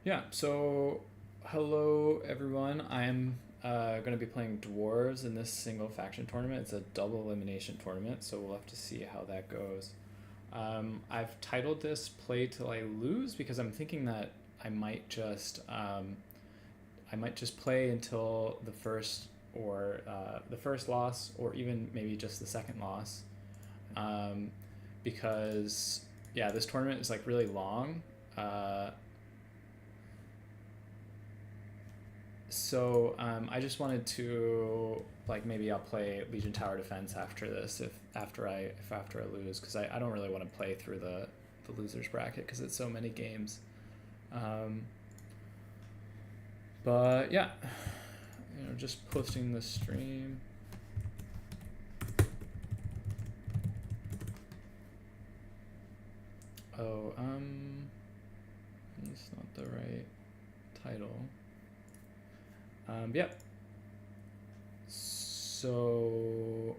Yeah, so hello everyone. I'm going to be playing Dwarves in this single faction tournament. It's a double elimination tournament, so we'll have to see how that goes. I've titled this Play Till I Lose because I'm thinking that I might just play until the first loss, or even maybe just the second loss, because yeah, this tournament is like really long. So I just wanted to, like, maybe I'll play Legion Tower Defense after this if after I lose, because I don't really want to play through the losers bracket because it's so many games. But yeah, just posting the stream. Oh, it's not the right title. Yep. So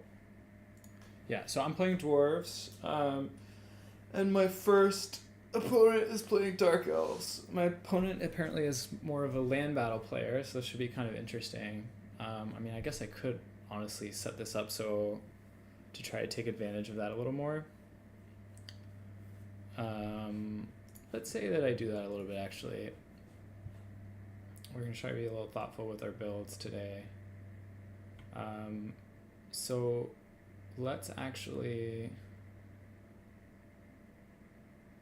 yeah, so I'm playing Dwarves, and my first opponent is playing Dark Elves. My opponent apparently is more of a land battle player, so this should be kind of interesting. I mean, I guess I could honestly set this up so to try to take advantage of that a little more. Let's say that I do that a little bit, actually. We're going to try to be a little thoughtful with our builds today. So let's actually...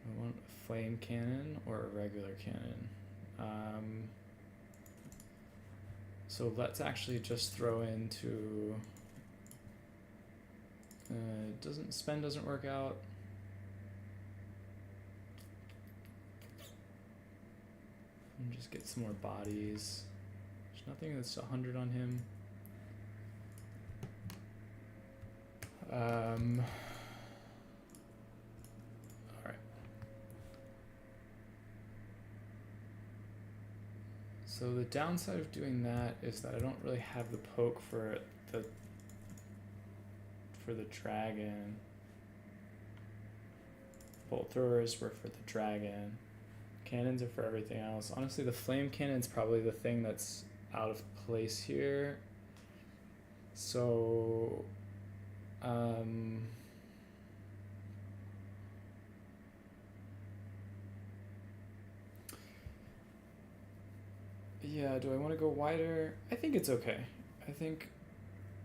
I want a flame cannon or a regular cannon. So let's actually just throw into... spend doesn't work out. And just get some more bodies. There's nothing that's 100 on him. Alright. So the downside of doing that is that I don't really have the poke for the dragon. Bolt throwers were for the dragon. Cannons are for everything else. Honestly, the flame cannon's probably the thing that's out of place here. So, yeah, do I want to go wider? I think it's okay. I think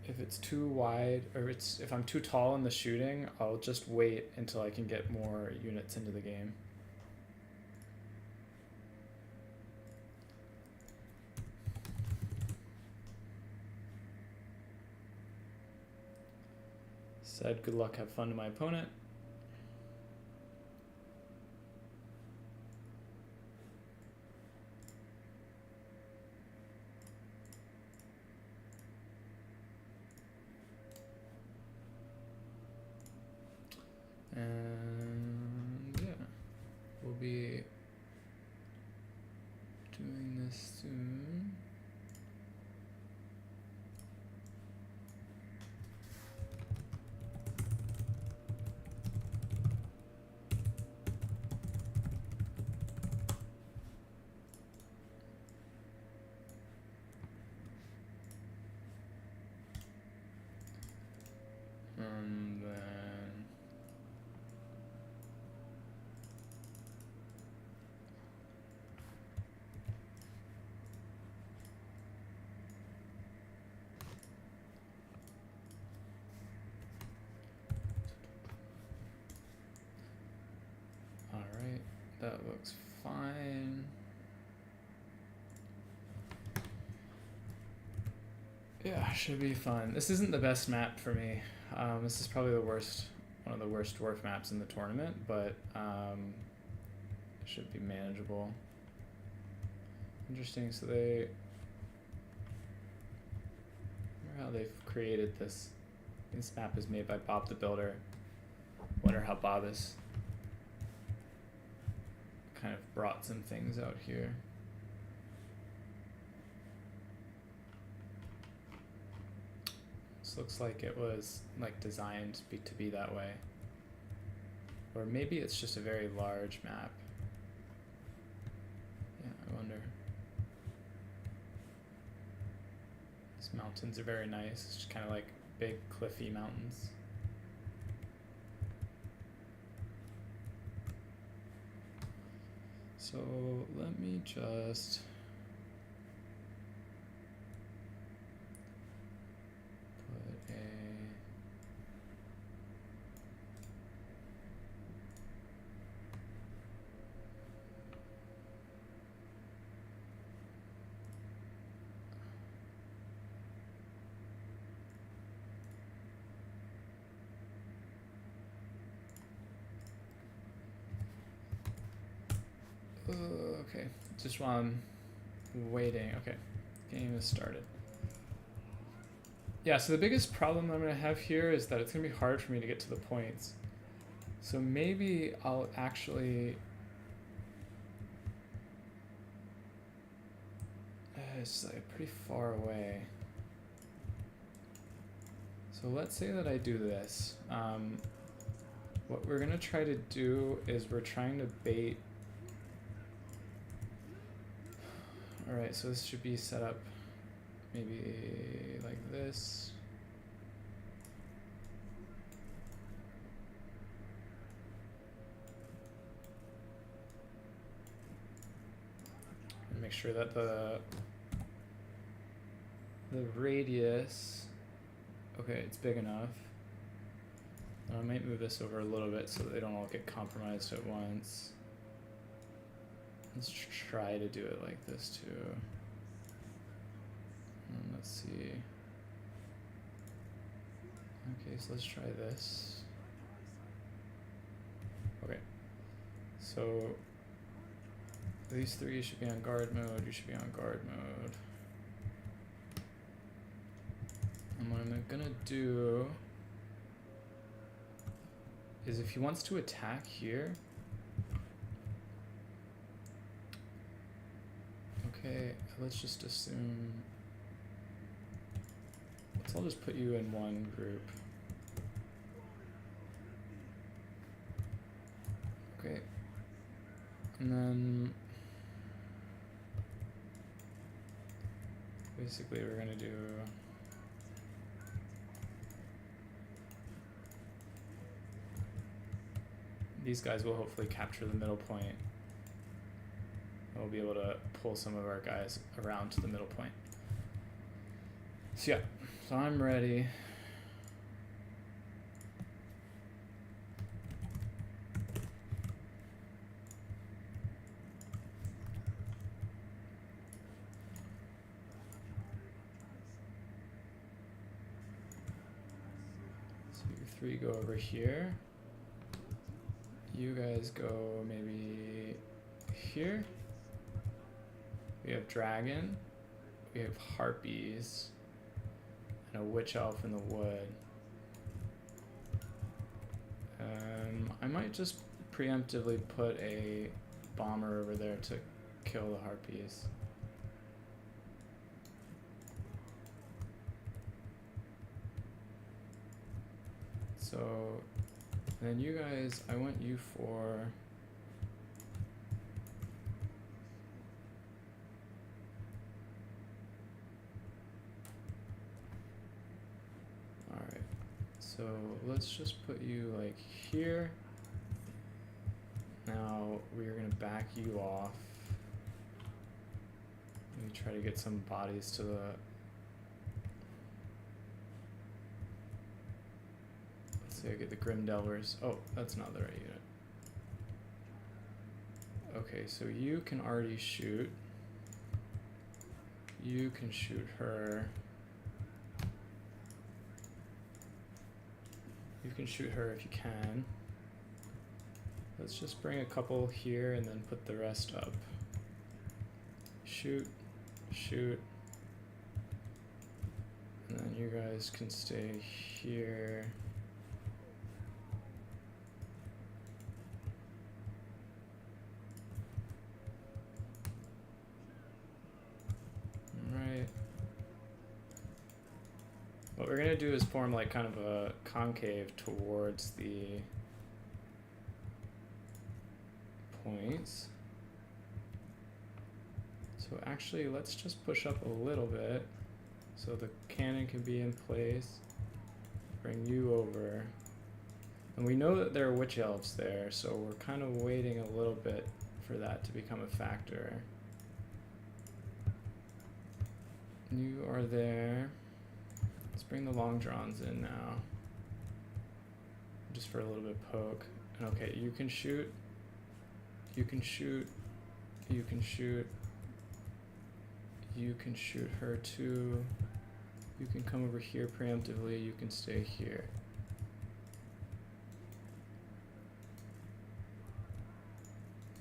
if it's too wide, or if I'm too tall in the shooting, I'll just wait until I can get more units into the game. Said good luck, have fun to my opponent. And yeah, we'll be doing this soon. And then all right, that looks fine. Yeah, should be fun. This isn't the best map for me. This is probably one of the worst dwarf maps in the tournament, but it should be manageable. Interesting. So they, wonder how they've created this. This map is made by Bob the Builder. Wonder how Bob has kind of brought some things out here. This looks like it was like designed to be that way. Or maybe it's just a very large map. Yeah, I These mountains are very nice. It's just kind of like big cliffy mountains. So let me just put a okay, just while I'm waiting. Okay, game is started. Yeah, so the biggest problem I'm going to have here is that it's going to be hard for me to get to the points. So maybe I'll actually... it's like pretty far away. So let's say that I do this. What we're going to try to do is we're trying to bait... Alright, so this should be set up maybe like this. And make sure that the radius, okay, it's big enough. And I might move this over a little bit so that they don't all get compromised at once. Let's try to do it like this too. And let's see. Okay, so let's try this. Okay. So these three should be on guard mode. You should be on guard mode. And what I'm gonna do is if he wants to attack here, okay, let's just assume, let's all just put you in one group. Okay, and then basically we're gonna do these guys will hopefully capture the middle point. We'll be able to pull some of our guys around to the middle point. So yeah, so I'm ready. So you three go over here. You guys go maybe here. We have dragon, we have harpies, and a witch elf in the wood. I might just preemptively put a bomber over there to kill the harpies. So, then you guys, I want you for... Alright, so let's just put you like here. Now we're gonna back you off. Let me try to get some bodies to the... I get the Grim Delvers. Oh, that's not the right unit. Okay, so you can already shoot. You can shoot her. You can shoot her if you can. Let's just bring a couple here and then put the rest up. Shoot, shoot. And then you guys can stay here. What we're gonna do is form like kind of a concave towards the points. So actually, let's just push up a little bit. So the cannon can be in place. Bring you over. And we know that there are witch elves there, so we're kind of waiting a little bit for that to become a factor. You are there. Let's bring the long drawns in now. Just for a little bit of poke. And okay, you can shoot. You can shoot. You can shoot. You can shoot her too. You can come over here preemptively. You can stay here.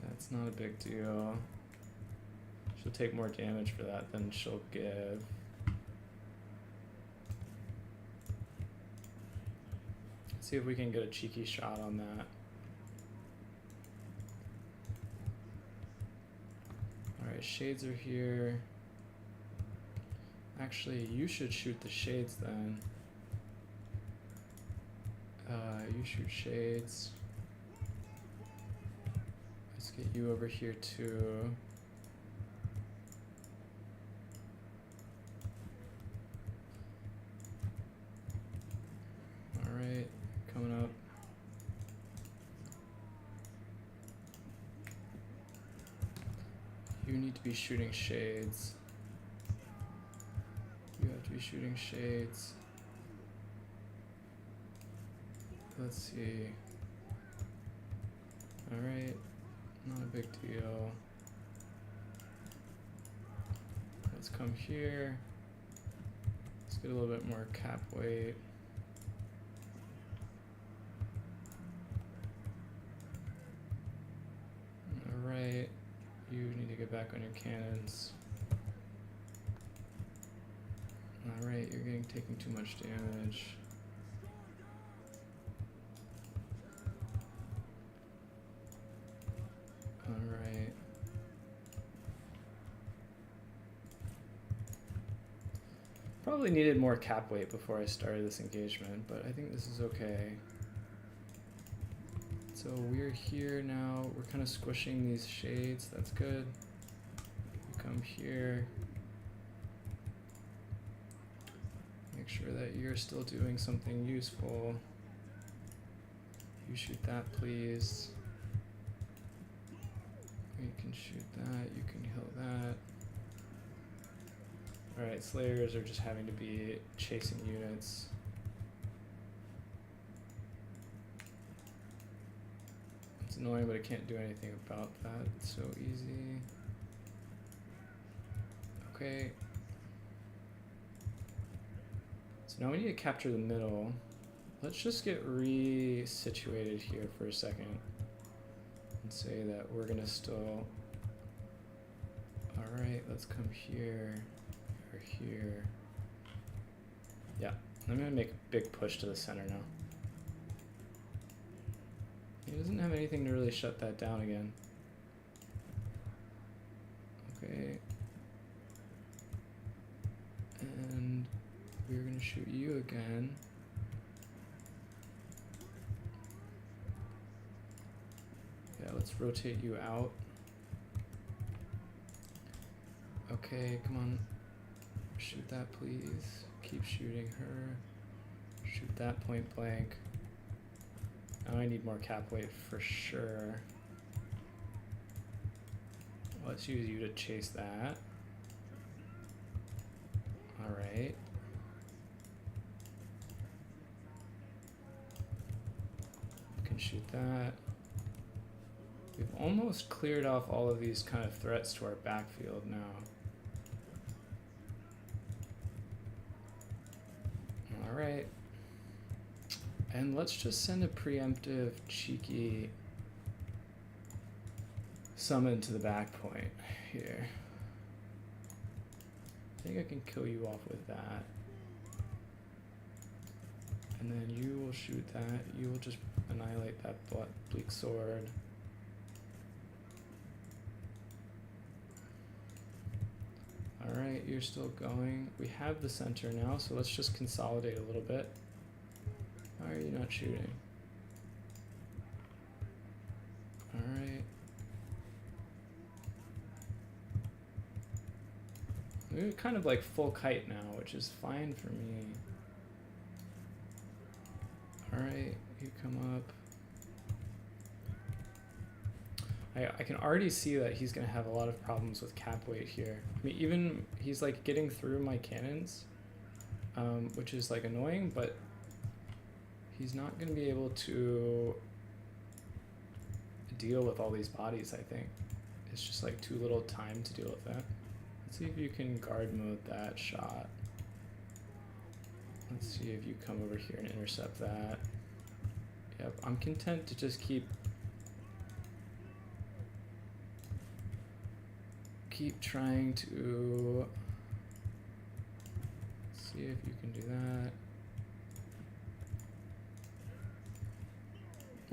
That's not a big deal. She'll take more damage for that than she'll give. Let's see if we can get a cheeky shot on that. Alright, shades are here. Actually, you should shoot the shades then. You shoot shades. Let's get you over here too. Alright, coming up. You need to be shooting shades. You have to be shooting shades. Let's see. Alright, not a big deal. Let's come here. Let's get a little bit more cap weight. Alright, you need to get back on your cannons. Alright, you're taking too much damage. Alright. Probably needed more cap weight before I started this engagement, but I think this is okay. So we're here now. We're kind of squishing these shades. That's good. You come here. Make sure that you're still doing something useful. You shoot that, please. You can shoot that. You can heal that. Alright, Slayers are just having to be chasing units. It's annoying, but I can't do anything about that. It's so easy. Okay. So now we need to capture the middle. Let's just get re-situated here for a second and say that we're gonna still. Alright, let's come here or here. Yeah, I'm gonna make a big push to the center now. He doesn't have anything to really shut that down again. Okay. And we're gonna shoot you again. Yeah, let's rotate you out. Okay, come on. Shoot that, please. Keep shooting her. Shoot that point blank. Now I need more cap weight for sure. Let's use you to chase that. Alright. You can shoot that. We've almost cleared off all of these kind of threats to our backfield now. Alright. And let's just send a preemptive, cheeky summon to the back point here. I think I can kill you off with that. And then you will shoot that. You will just annihilate that bleak sword. Alright, you're still going. We have the center now, so let's just consolidate a little bit. Why are you not shooting? Alright. We're kind of like full kite now, which is fine for me. Alright, you come up. I can already see that he's going to have a lot of problems with cap weight here. I mean, even he's like getting through my cannons, which is like annoying, but he's not going to be able to deal with all these bodies, I think. It's just like too little time to deal with that. Let's see if you can guard mode that shot. Let's see if you come over here and intercept that. Yep, I'm content to just keep trying to see if you can do that.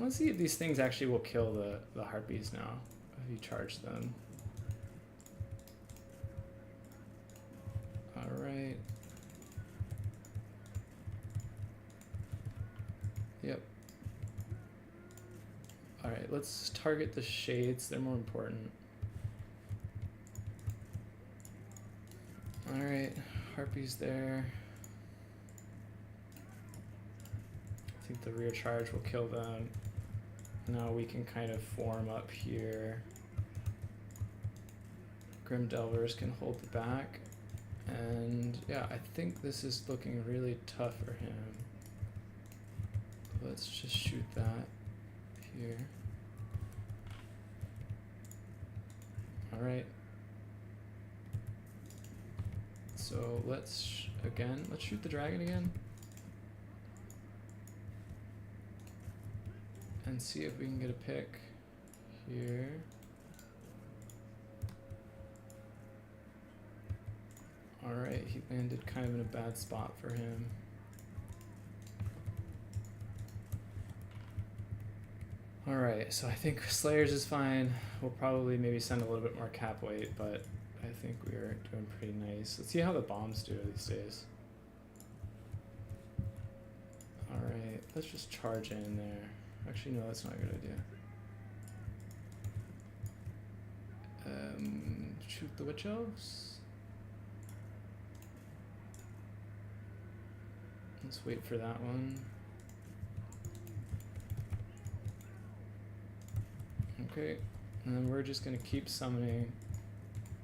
Let's see if these things actually will kill the harpies now, if you charge them. Alright. Yep. Alright, let's target the shades, they're more important. Alright, harpies there. I think the rear charge will kill them. Now we can kind of form up here. Grim Delvers can hold the back. And yeah, I think this is looking really tough for him. Let's just shoot that here. Alright. So let's shoot the dragon again. And see if we can get a pick here. Alright, he landed kind of in a bad spot for him. Alright, so I think Slayers is fine. We'll probably maybe send a little bit more cap weight, but I think we're doing pretty nice. Let's see how the bombs do these days. Alright, let's just charge in there. Actually, no, that's not a good idea. Shoot the witch elves. Let's wait for that one. Okay, and then we're just gonna keep summoning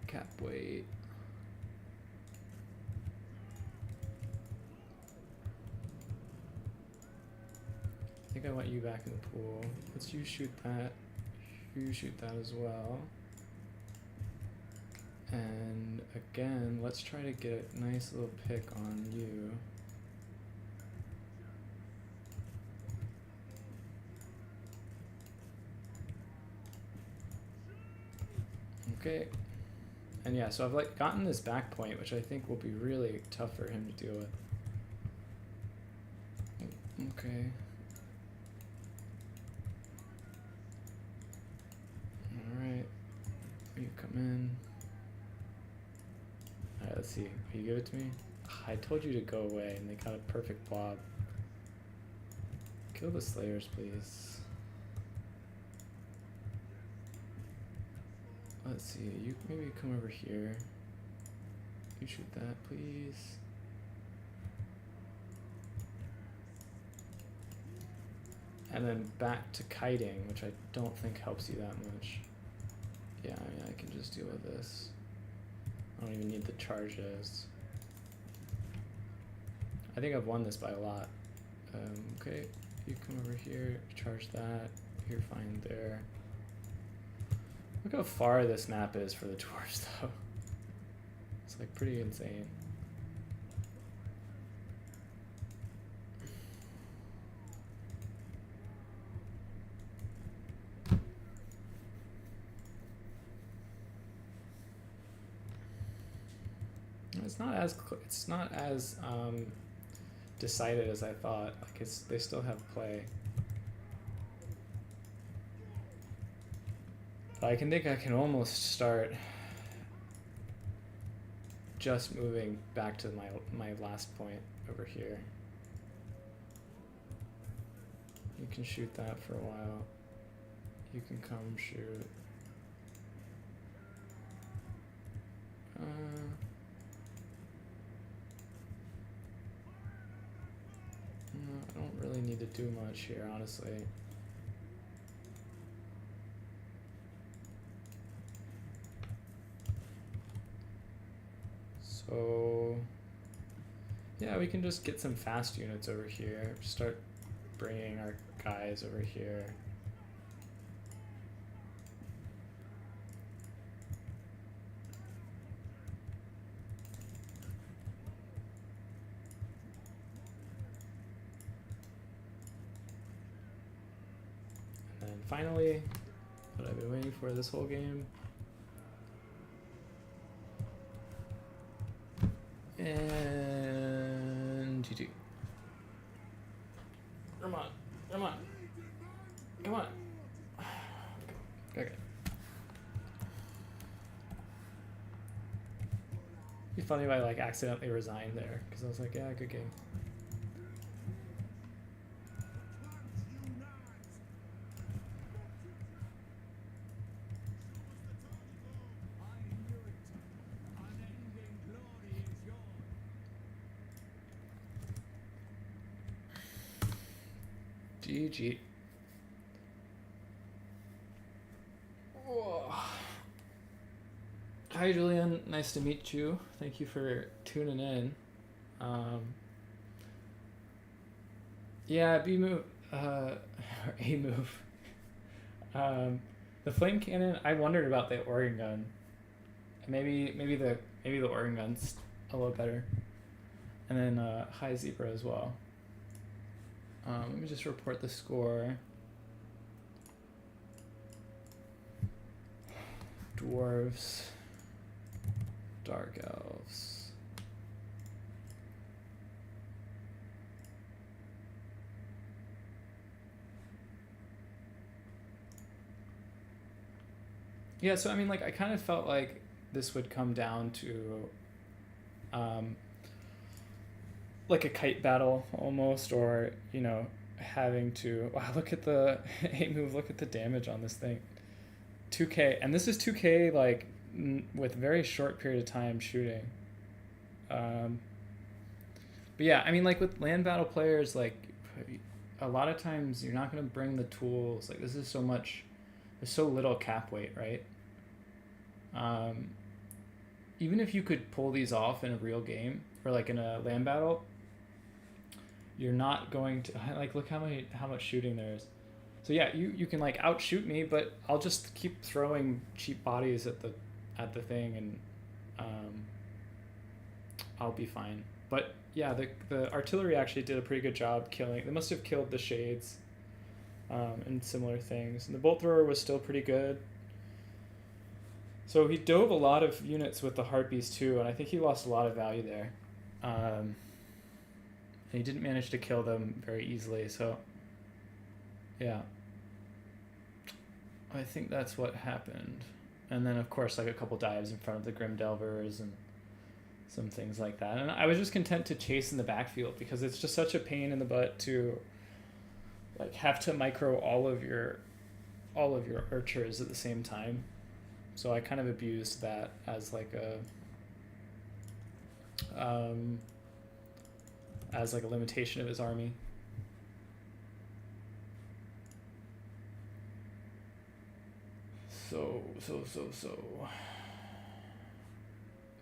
cap weight. I think I want you back in the pool. Let's you shoot that. You shoot that as well. And again, let's try to get a nice little pick on you. Okay. And yeah, so I've like gotten this back point, which I think will be really tough for him to deal with. Okay. Alright. You come in. Alright, let's see. Will you give it to me? I told you to go away and they got a perfect blob. Kill the Slayers, please. Let's see, you maybe come over here. You shoot that, please. And then back to kiting, which I don't think helps you that much. Yeah, I mean, I can just deal with this. I don't even need the charges. I think I've won this by a lot. Okay, you come over here, charge that. You're fine there. Look how far this map is for the dwarves, though. It's like pretty insane. It's not as decided as I thought. Like they still have play. I think I can almost start just moving back to my last point over here. You can shoot that for a while. You can come shoot. to do much here, honestly. So yeah, we can just get some fast units over here. Start bringing our guys over here. And then finally, what I've been waiting for this whole game. And GG. Come on, come on, come on. Okay. It'd be funny if I like accidentally resigned there, because I was like, yeah, good game. GG. Whoa. Hi Julian, nice to meet you. Thank you for tuning in. Yeah, B move, or A move. The flame cannon. I wondered about the organ gun. Maybe the organ gun's a little better. And then high zebra as well. Let me just report the score. Dwarves, dark elves. Yeah, so I mean, like, I kind of felt like this would come down to like a kite battle almost, or, you know, having to, wow, look at the A move, look at the damage on this thing. 2k, and this is 2k like with very short period of time shooting. But yeah, I mean, like with land battle players, like a lot of times you're not going to bring the tools. Like this is so much, there's so little cap weight, right? Even if you could pull these off in a real game or like in a land battle, you're not going to, like, look how much shooting there is. So yeah, you can like outshoot me, but I'll just keep throwing cheap bodies at the thing, and I'll be fine. But yeah, the artillery actually did a pretty good job killing. They must have killed the shades and similar things. And the bolt thrower was still pretty good. So he dove a lot of units with the harpies too, and I think he lost a lot of value there. And he didn't manage to kill them very easily, so yeah. I think that's what happened. And then of course like a couple dives in front of the Grim Delvers and some things like that. And I was just content to chase in the backfield because it's just such a pain in the butt to like have to micro all of your archers at the same time. So I kind of abused that as like a limitation of his army. So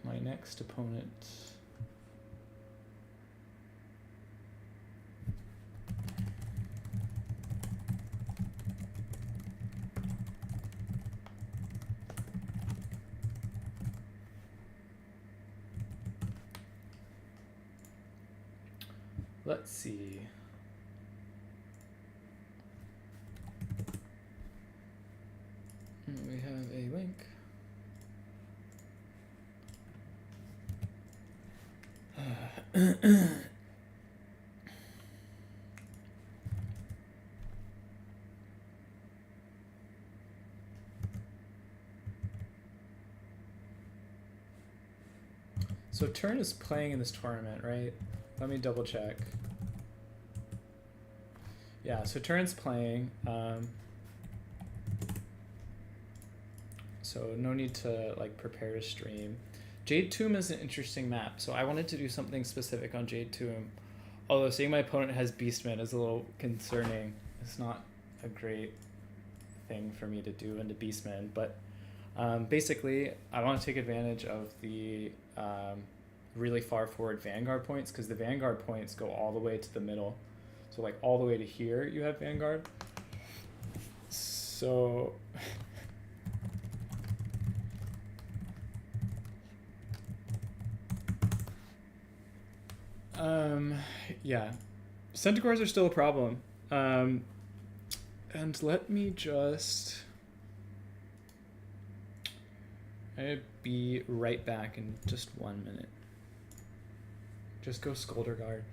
my next opponent let's see. We have a link. So Turin is playing in this tournament, right? Let me double check. Yeah, so Turin's playing. So no need to like prepare a stream. Jade Tomb is an interesting map, so I wanted to do something specific on Jade Tomb. Although seeing my opponent has Beastman is a little concerning. It's not a great thing for me to do into Beastman, but basically I want to take advantage of the really far forward Vanguard points, because the Vanguard points go all the way to the middle. So like all the way to here you have Vanguard. So yeah, Centaurs are still a problem. And let me just... I'll be right back in just 1 minute. Just go Scolder Guard.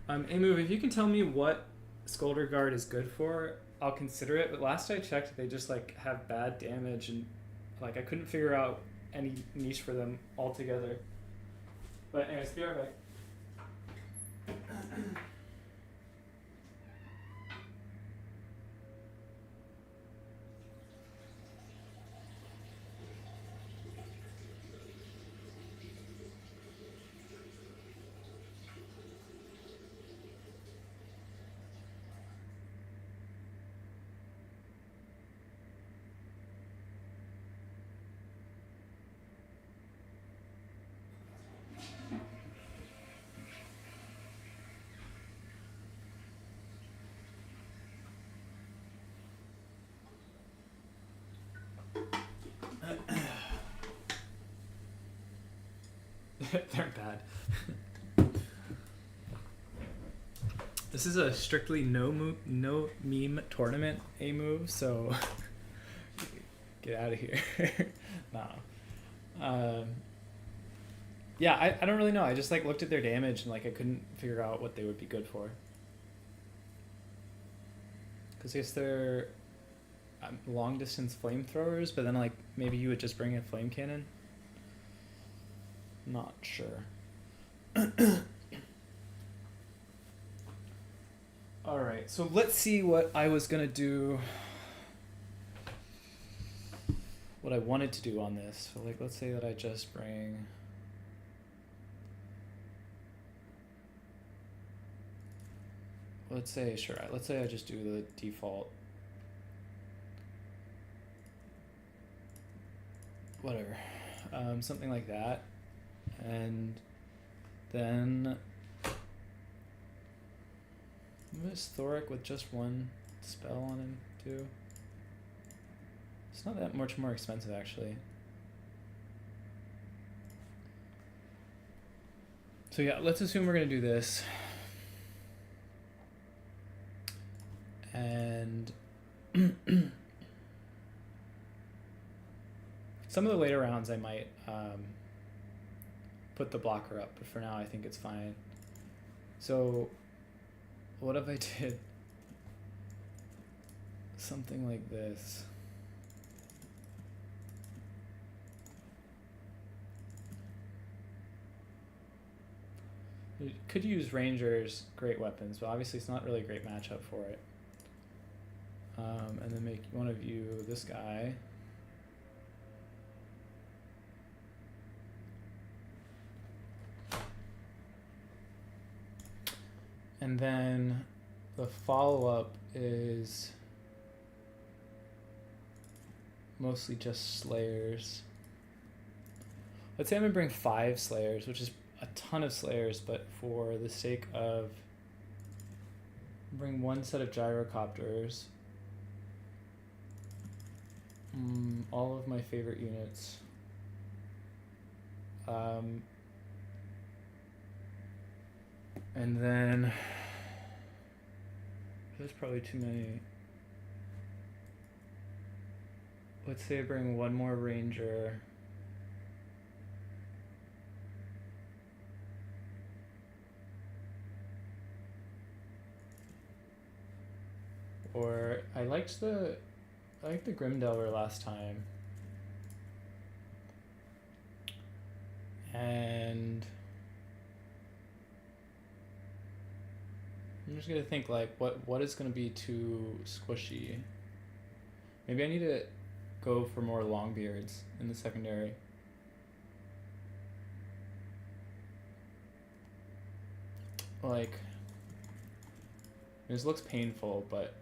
Amu, if you can tell me what Scolder Guard is good for, I'll consider it. But last I checked, they just like have bad damage, and like I couldn't figure out any niche for them altogether. But anyways, be right back. They're bad. This is a strictly no meme tournament, a move, so get out of here. No. Yeah, I don't really know. I just like looked at their damage and like I couldn't figure out what they would be good for. Because I guess they're long distance flamethrowers, but then like maybe you would just bring a flame cannon. Not sure. Alright, so let's see what I was gonna do. What I wanted to do on this. So like let's say that I just bring... Let's say, sure, let's say I just do the default. Whatever. Something like that. And then is Thoric with just one spell on him too? It's not that much more expensive actually. So yeah, let's assume we're gonna do this. And some of the later rounds I might put the blocker up, but for now I think it's fine. So what if I did something like this? You could use Rangers, great weapons, but obviously it's not really a great matchup for it. And then make one of you this guy. And then the follow-up is mostly just Slayers. Let's say I'm gonna bring 5 Slayers, which is a ton of Slayers, but for the sake of bring 1 set of Gyrocopters. All of my favorite units. And then there's probably too many. Let's say I bring 1 more Ranger. Or I liked the Grimdelver last time. And I'm just gonna think like what is gonna be too squishy. Maybe I need to go for more Longbeards in the secondary. Like This looks painful, but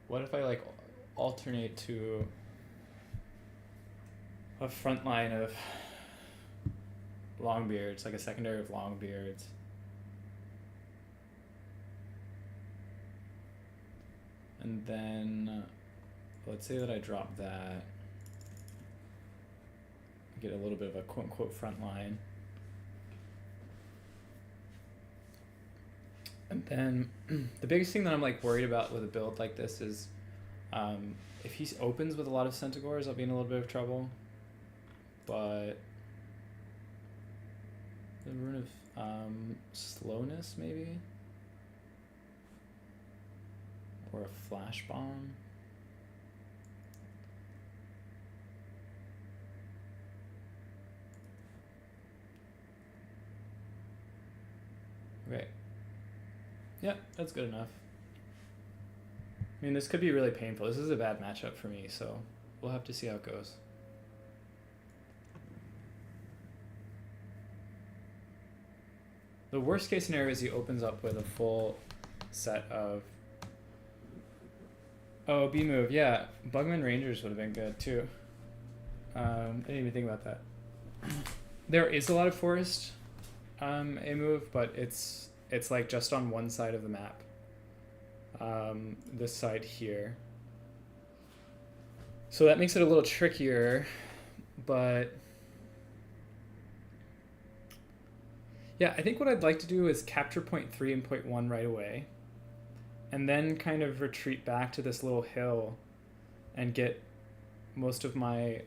what if I like alternate to a front line of Longbeards, like a secondary of Longbeards? And then let's say that I drop that. Get a little bit of a quote unquote front line. And then the biggest thing that I'm like worried about with a build like this is if he opens with a lot of Centaurs, I'll be in a little bit of trouble. But the rune of slowness maybe? Or a flash bomb? Okay. Yeah, that's good enough. I mean, this could be really painful. This is a bad matchup for me, so we'll have to see how it goes. The worst case scenario is he opens up with a full set of... Oh, B move, yeah. Bugman Rangers would have been good, too. I didn't even think about that. There is a lot of forest A move, but it's like just on one side of the map. This side here. So that makes it a little trickier, but yeah, I think what I'd like to do is capture point 3 and point 1 right away, and then kind of retreat back to this little hill and get most of my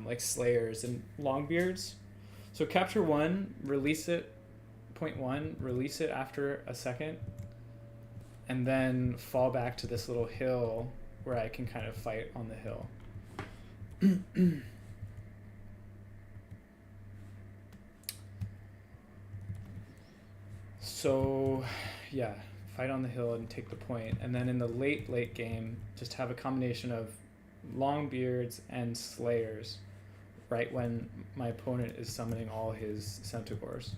like Slayers and Longbeards. So capture 1, release it, point 1, release it after a second, and then fall back to this little hill where I can kind of fight on the hill. So yeah, fight on the hill and take the point, and then in the late game just have a combination of Longbeards and Slayers right when my opponent is summoning all his Centaurs.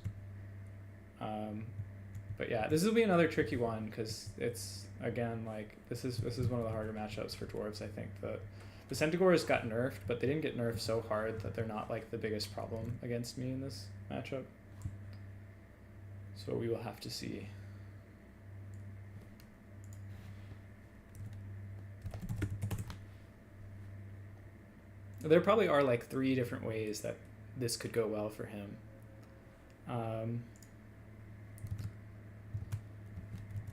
But yeah, this will be another tricky one because it's, again, like this is one of the harder matchups for Dwarves. I think the Centaurs got nerfed, but they didn't get nerfed so hard that they're not like the biggest problem against me in this matchup. So we will have to see. There probably are like 3 different ways that this could go well for him.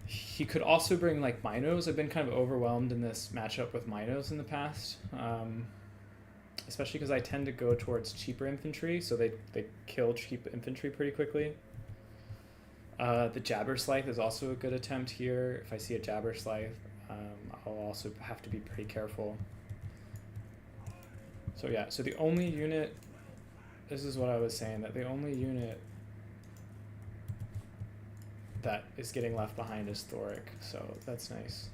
He could also bring like Minos. I've been kind of overwhelmed in this matchup with Minos in the past, especially because I tend to go towards cheaper infantry, so they kill cheap infantry pretty quickly. The Jabberslythe is also a good attempt here. If I see a Jabberslythe, I'll also have to be pretty careful. So yeah, so the only unit, this is what I was saying, that the only unit that is getting left behind is Thoric, so that's nice.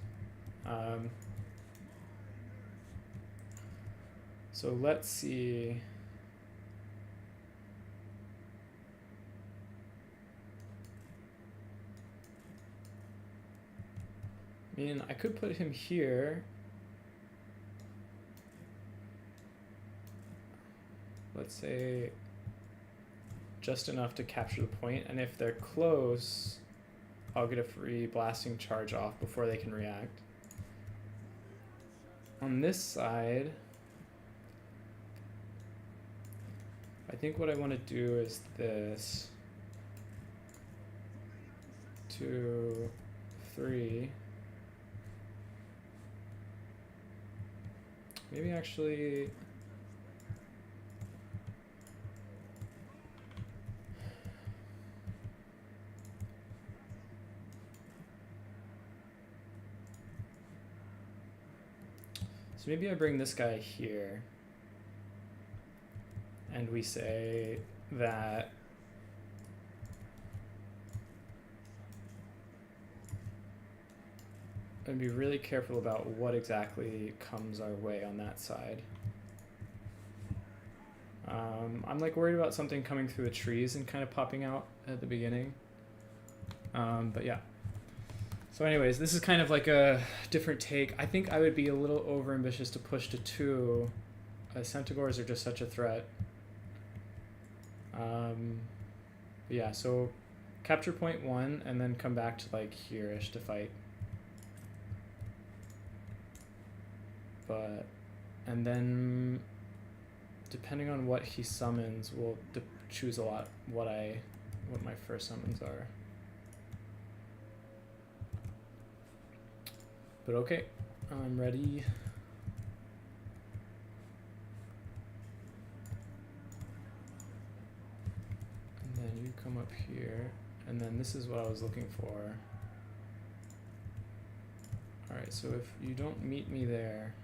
So let's see. I mean, I could put him here. Let's say just enough to capture the point, and if they're close, I'll get a free blasting charge off before they can react. On this side, I think what I want to do is this. 2, 3. Maybe actually... So maybe I bring this guy here, and we say that and be really careful about what exactly comes our way on that side. I'm like worried about something coming through the trees and kind of popping out at the beginning. But yeah. So anyways, this is kind of like a different take. I think I would be a little over ambitious to push to 2. Centaurs are just such a threat. Yeah, so capture point 1 and then come back to like here-ish to fight. But, and then depending on what he summons, we'll choose a lot what my first summons are. But okay, I'm ready. And then you come up here, and then this is what I was looking for. Alright, so if you don't meet me there,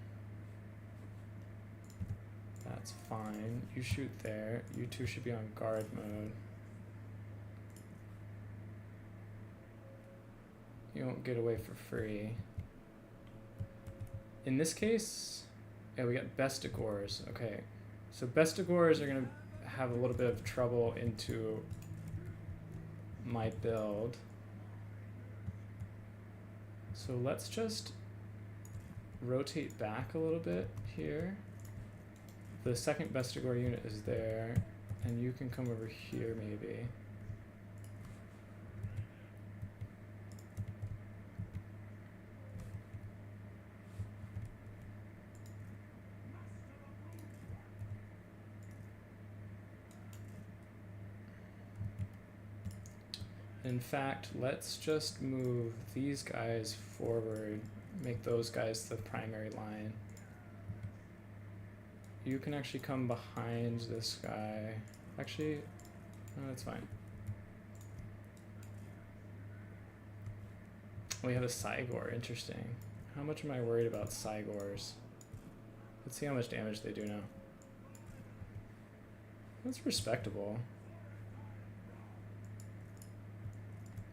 that's fine. You shoot there. You two should be on guard mode. You won't get away for free. In this case, yeah, we got Bestigors. Okay, so Bestigors are gonna have a little bit of trouble into my build. So let's just rotate back a little bit here. The second Bestigor unit is there, and you can come over here maybe. In fact, let's just move these guys forward, make those guys the primary line. You can actually come behind this guy. Actually, no, that's fine. We have a Cygor, interesting. How much am I worried about Cygors? Let's see how much damage they do now. That's respectable.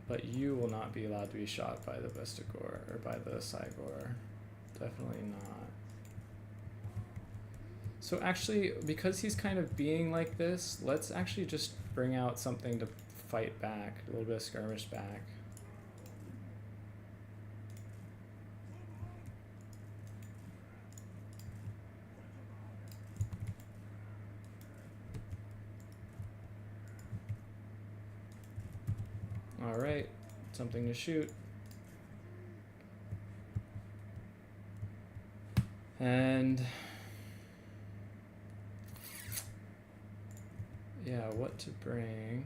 But you will not be allowed to be shot by the Bestigor, or by the Cygor. Definitely not. So actually, because he's kind of being like this, let's actually just bring out something to fight back, a little bit of skirmish back. All right, something to shoot. And yeah, what to bring?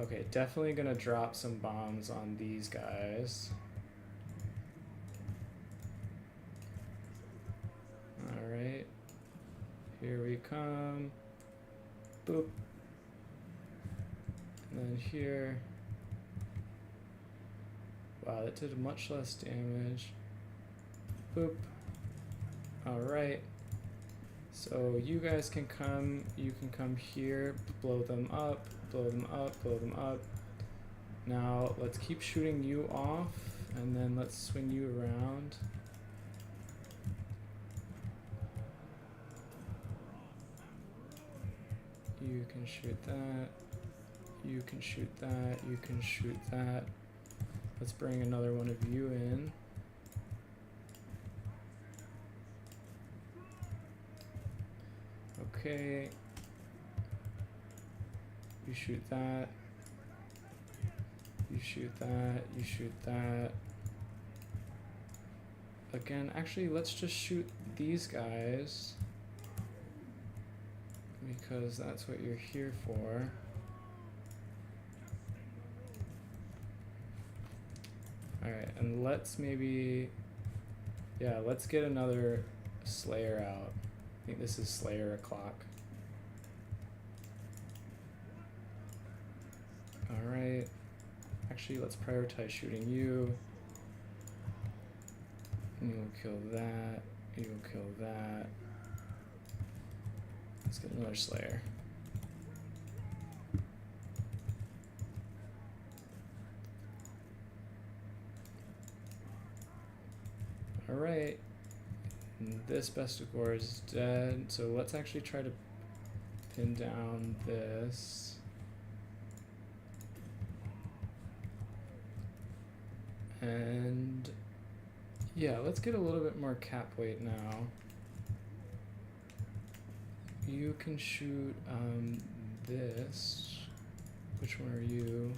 Okay, definitely gonna drop some bombs on these guys. All right, here we come. Boop. And then here. Wow, that did much less damage. Boop. Alright. So you guys can come, you can come here, blow them up, blow them up, blow them up. Now let's keep shooting you off, and then let's swing you around. You can shoot that. You can shoot that, you can shoot that. Let's bring another one of you in. Okay. You shoot that. You shoot that, you shoot that. Again, actually, let's just shoot these guys, because that's what you're here for. Alright, and let's maybe, yeah, let's get another Slayer out. I think this is Slayer o'clock. Alright, actually let's prioritize shooting you. You will kill that, you will kill that. Let's get another Slayer. Alright, this Bestigor is dead, so let's actually try to pin down this. And yeah, let's get a little bit more cap weight now. You can shoot this. Which one are you?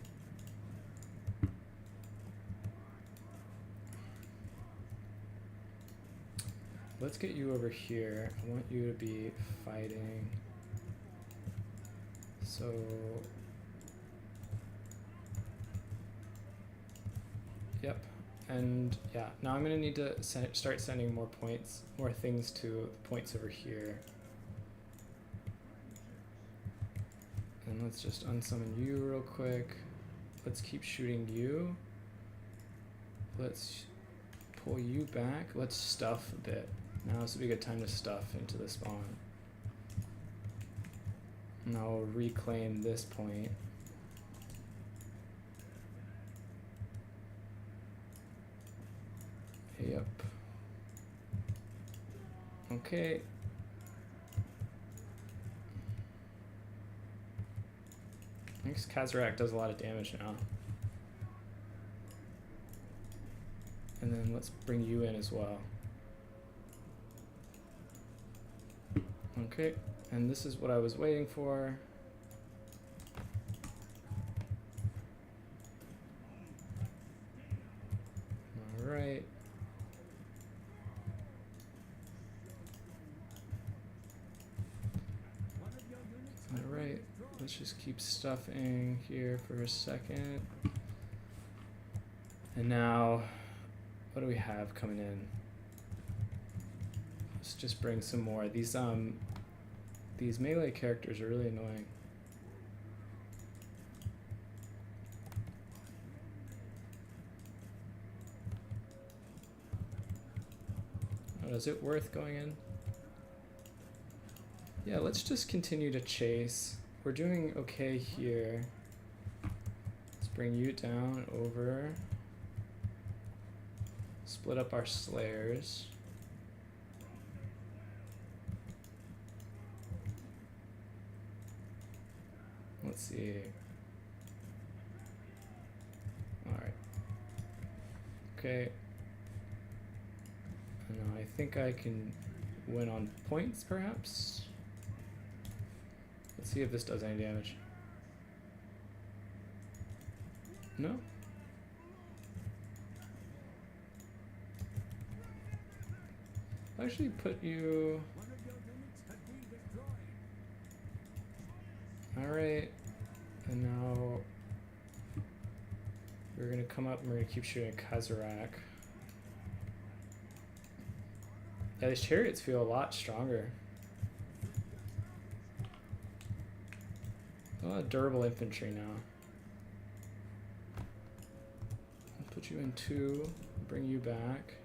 Let's get you over here. I want you to be fighting. So yep. And yeah, now I'm gonna need to start sending more points, more things to the points over here. And let's just unsummon you real quick. Let's keep shooting you. Let's pull you back. Let's stuff a bit. Now this would be a good time to stuff into the spawn. And I'll reclaim this point. Yep. Okay. I think Kazarak does a lot of damage now. And then let's bring you in as well. Okay, and this is what I was waiting for. All right. All right, let's just keep stuffing here for a second. And now, what do we have coming in? Let's just bring some more. These melee characters are really annoying. Oh, is it worth going in? Yeah, let's just continue to chase. We're doing okay here. Let's bring you down over. Split up our slayers. Let's see. Alright. Okay. Now I think I can win on points, perhaps? Let's see if this does any damage. No? I'll actually put you... Alright, and now we're gonna come up and we're gonna keep shooting Kazarak. Yeah, these chariots feel a lot stronger. A lot of durable infantry now. I'll put you in 2, bring you back.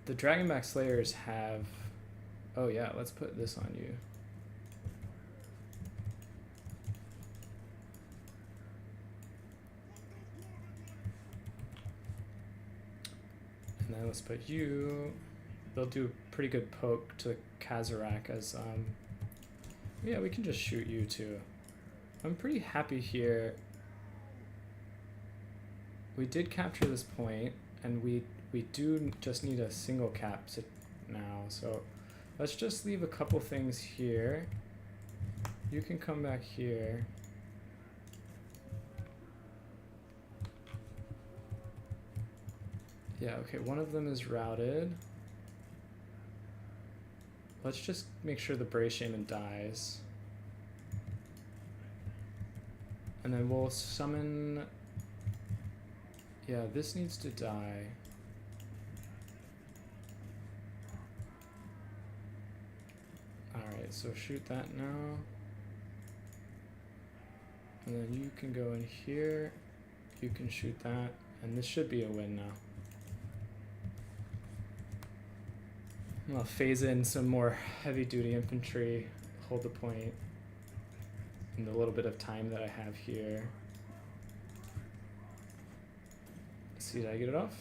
The Dragonback Slayers have... Oh yeah, let's put this on you. And then let's put you... They'll do a pretty good poke to Kazarak as... Yeah, we can just shoot you too. I'm pretty happy here. We did capture this point, and we do just need a single cap now, so let's just leave a couple things here. You can come back here. Yeah, okay, one of them is routed. Let's just make sure the Bray Shaman dies. And then we'll summon... Yeah, this needs to die. Alright, so shoot that now. And then you can go in here. You can shoot that. And this should be a win now. I'll phase in some more heavy-duty infantry, hold the point in the little bit of time that I have here. Let's see, did I get it off?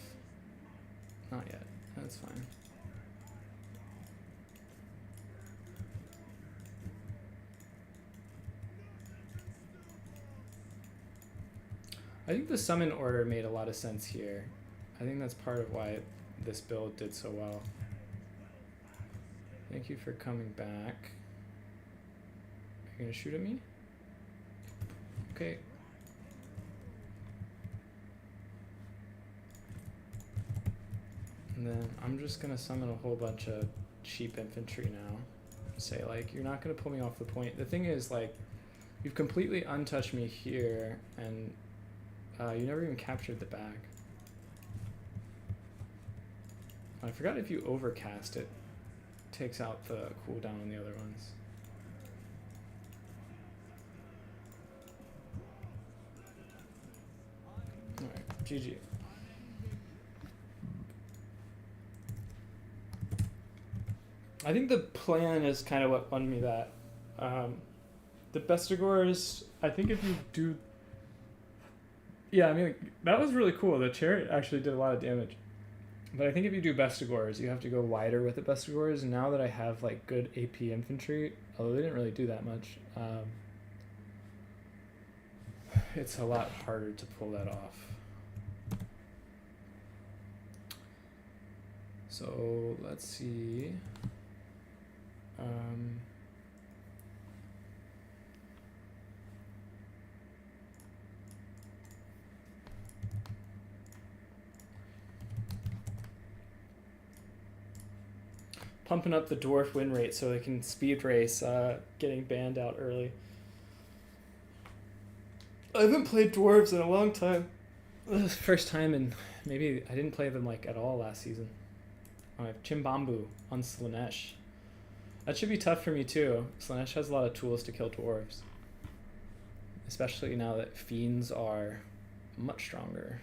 Not yet. That's fine. I think the summon order made a lot of sense here. I think that's part of why this build did so well. Thank you for coming back. Are you gonna shoot at me? Okay. And then I'm just gonna summon a whole bunch of cheap infantry now. Say like, you're not gonna pull me off the point. The thing is like, you've completely untouched me here, and you never even captured the bag. I forgot if you overcast it, takes out the cooldown on the other ones. Alright, GG. I think the plan is kind of what won me that. The Bestigors, I think if you do... Yeah, I mean, that was really cool. The chariot actually did a lot of damage. But I think if you do Bestigors, you have to go wider with the Bestigors. And now that I have, like, good AP infantry, although they didn't really do that much, it's a lot harder to pull that off. So, let's see... pumping up the dwarf win rate so they can speed race getting banned out early. I haven't played dwarves in a long time. First time, and maybe I didn't play them like at all last season. I have Chimbambu on Slanesh. That should be tough for me too. Slanesh has a lot of tools to kill dwarves. Especially now that fiends are much stronger.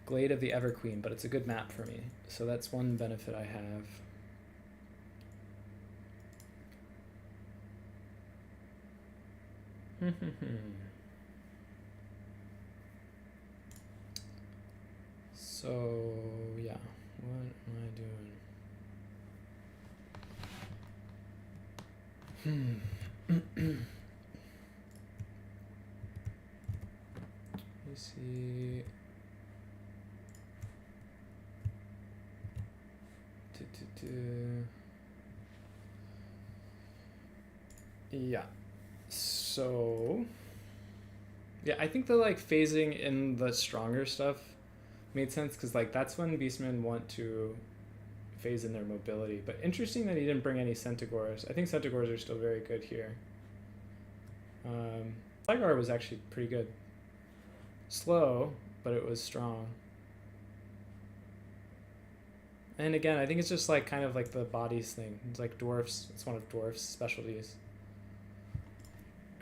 Glade of the Everqueen, but it's a good map for me. So that's one benefit I have. So, yeah. What am I doing? Let me see. Yeah. So, yeah, I think the like phasing in the stronger stuff made sense because like that's when beastmen want to phase in their mobility. But interesting that he didn't bring any Centaurs. I think Centaurs are still very good here. Tigar was actually pretty good. Slow, but it was strong. And again, I think it's just like kind of like the bodies thing. It's like dwarfs. It's one of dwarfs' specialties.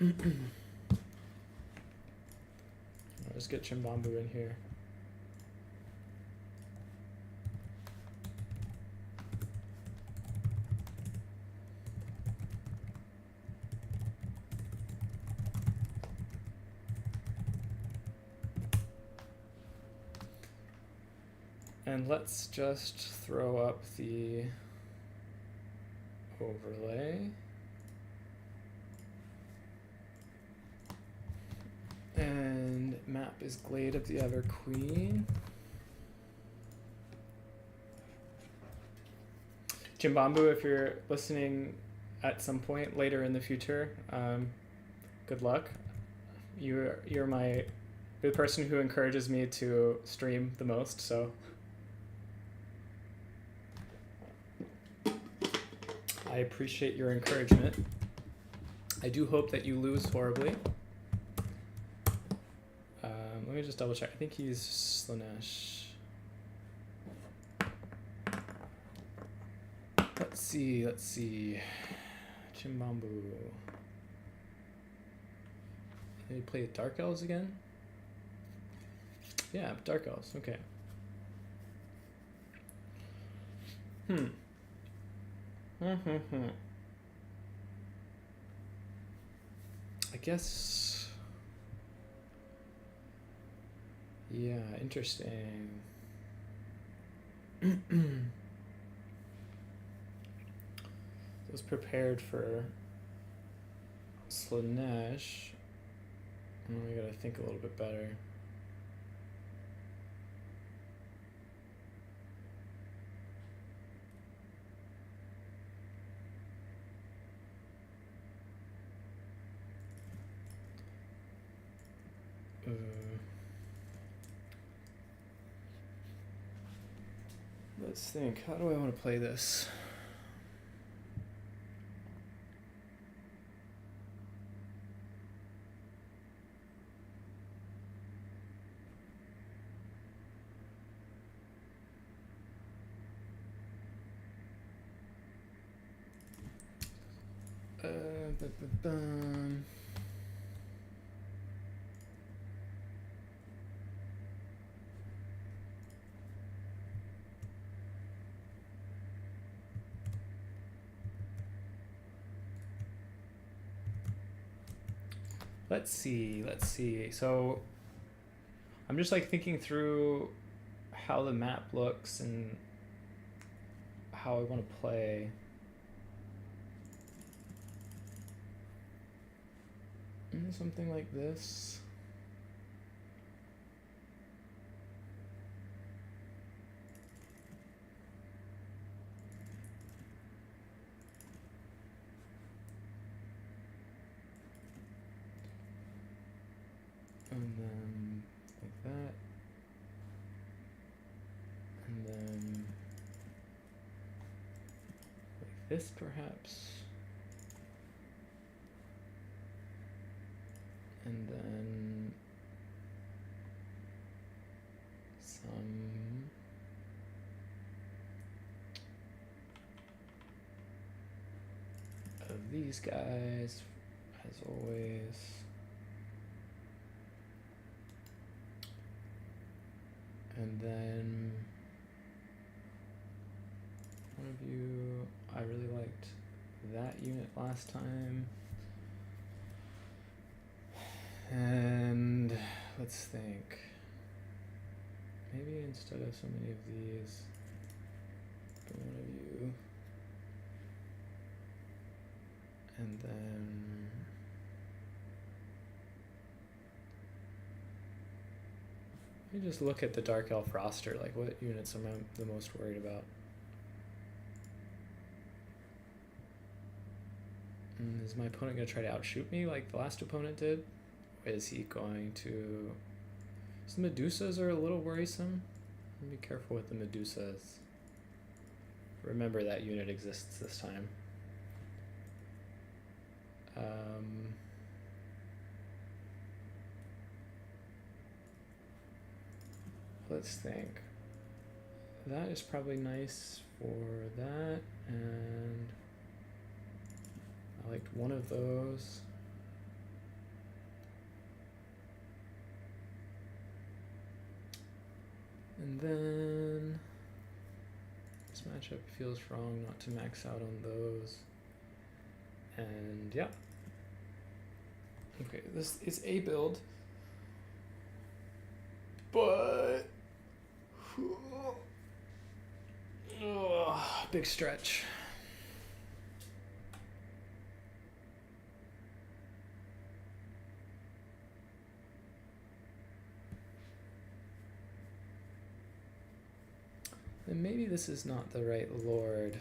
I'll just get Chimbambu in here. And let's just throw up the overlay. And map is Glade of the Everqueen. Chimbambu, if you're listening at some point later in the future, good luck. You're the person who encourages me to stream the most, so I appreciate your encouragement. I do hope that you lose horribly. Let me just double check. I think he's Slanesh. Let's see. Chimbambu. Did he play Dark Elves again? Yeah, Dark Elves, okay. I guess... Yeah, interesting. I was prepared for Slanesh. We gotta think a little bit better. Let's think. How do I want to play this? Let's see. So I'm just like thinking through how the map looks and how I want to play. Something like this. And then like that. And then like this perhaps. And then some of these guys, as always. And then one of you, I really liked that unit last time. And let's think. Maybe instead of so many of these, get one of you. And then let me just look at the Dark Elf roster, like what units am I the most worried about. Is my opponent going to try to outshoot me like the last opponent did? Or is he going to... The Medusas are a little worrisome. Be careful with the Medusas. Remember that unit exists this time. Let's think. That is probably nice for that, and I liked one of those. And then this matchup feels wrong not to max out on those. And yeah. Okay, this is a build. But big stretch. Then maybe this is not the right Lord.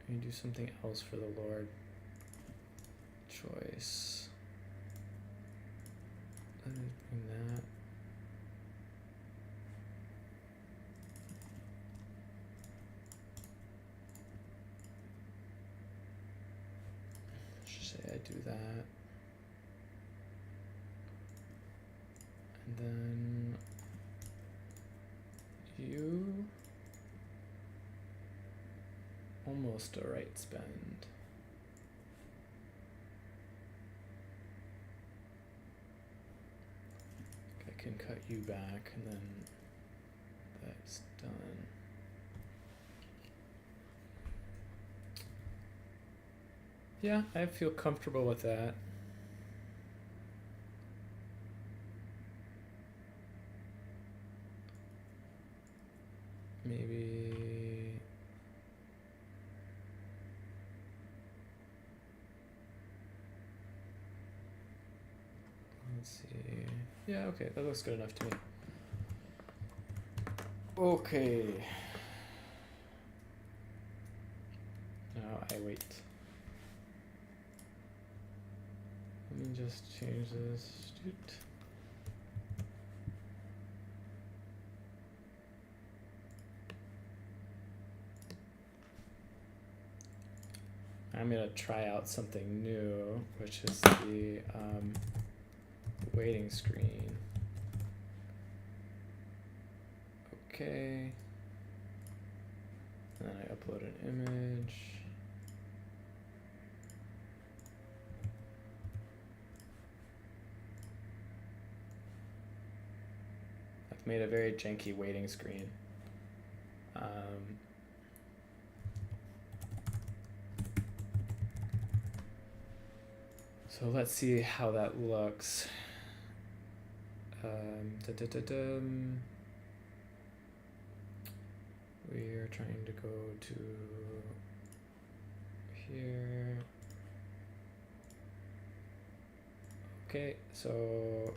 Let me do something else for the Lord. Choice. Let's bring that. Let's just say I do that. And then you almost a right spend. I can cut you back and then that's done. Yeah, I feel comfortable with that. Maybe let's see. Yeah, okay, that looks good enough to me. Okay. Now I wait. Let me just change this. I'm gonna try out something new, which is the waiting screen. Okay. And then I upload an image. I've made a very janky waiting screen. So let's see how that looks. We are trying to go to here. Okay, so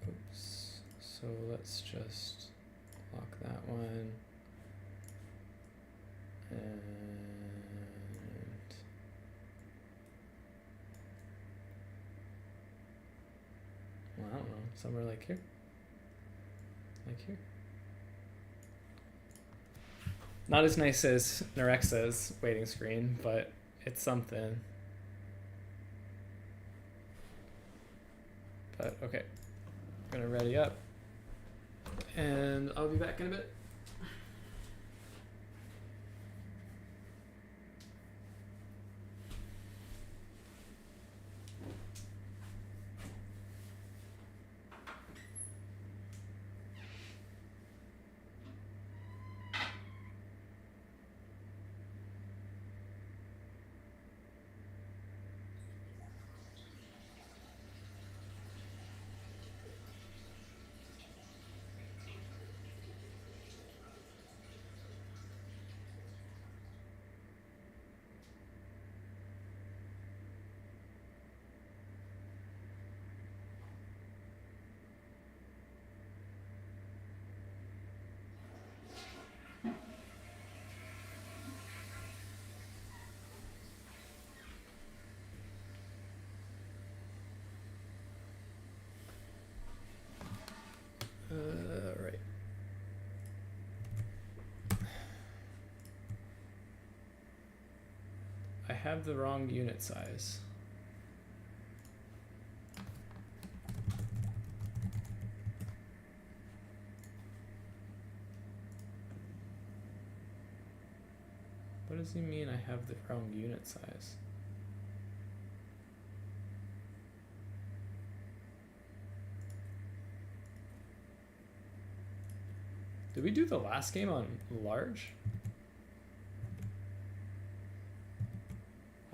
oops. So let's just lock that one. And well, I don't know, somewhere like here. Like here. Not as nice as Narexa's waiting screen, but it's something. But okay, I'm gonna ready up and I'll be back in a bit. Right. I have the wrong unit size. What does he mean I have the wrong unit size? Did we do the last game on large?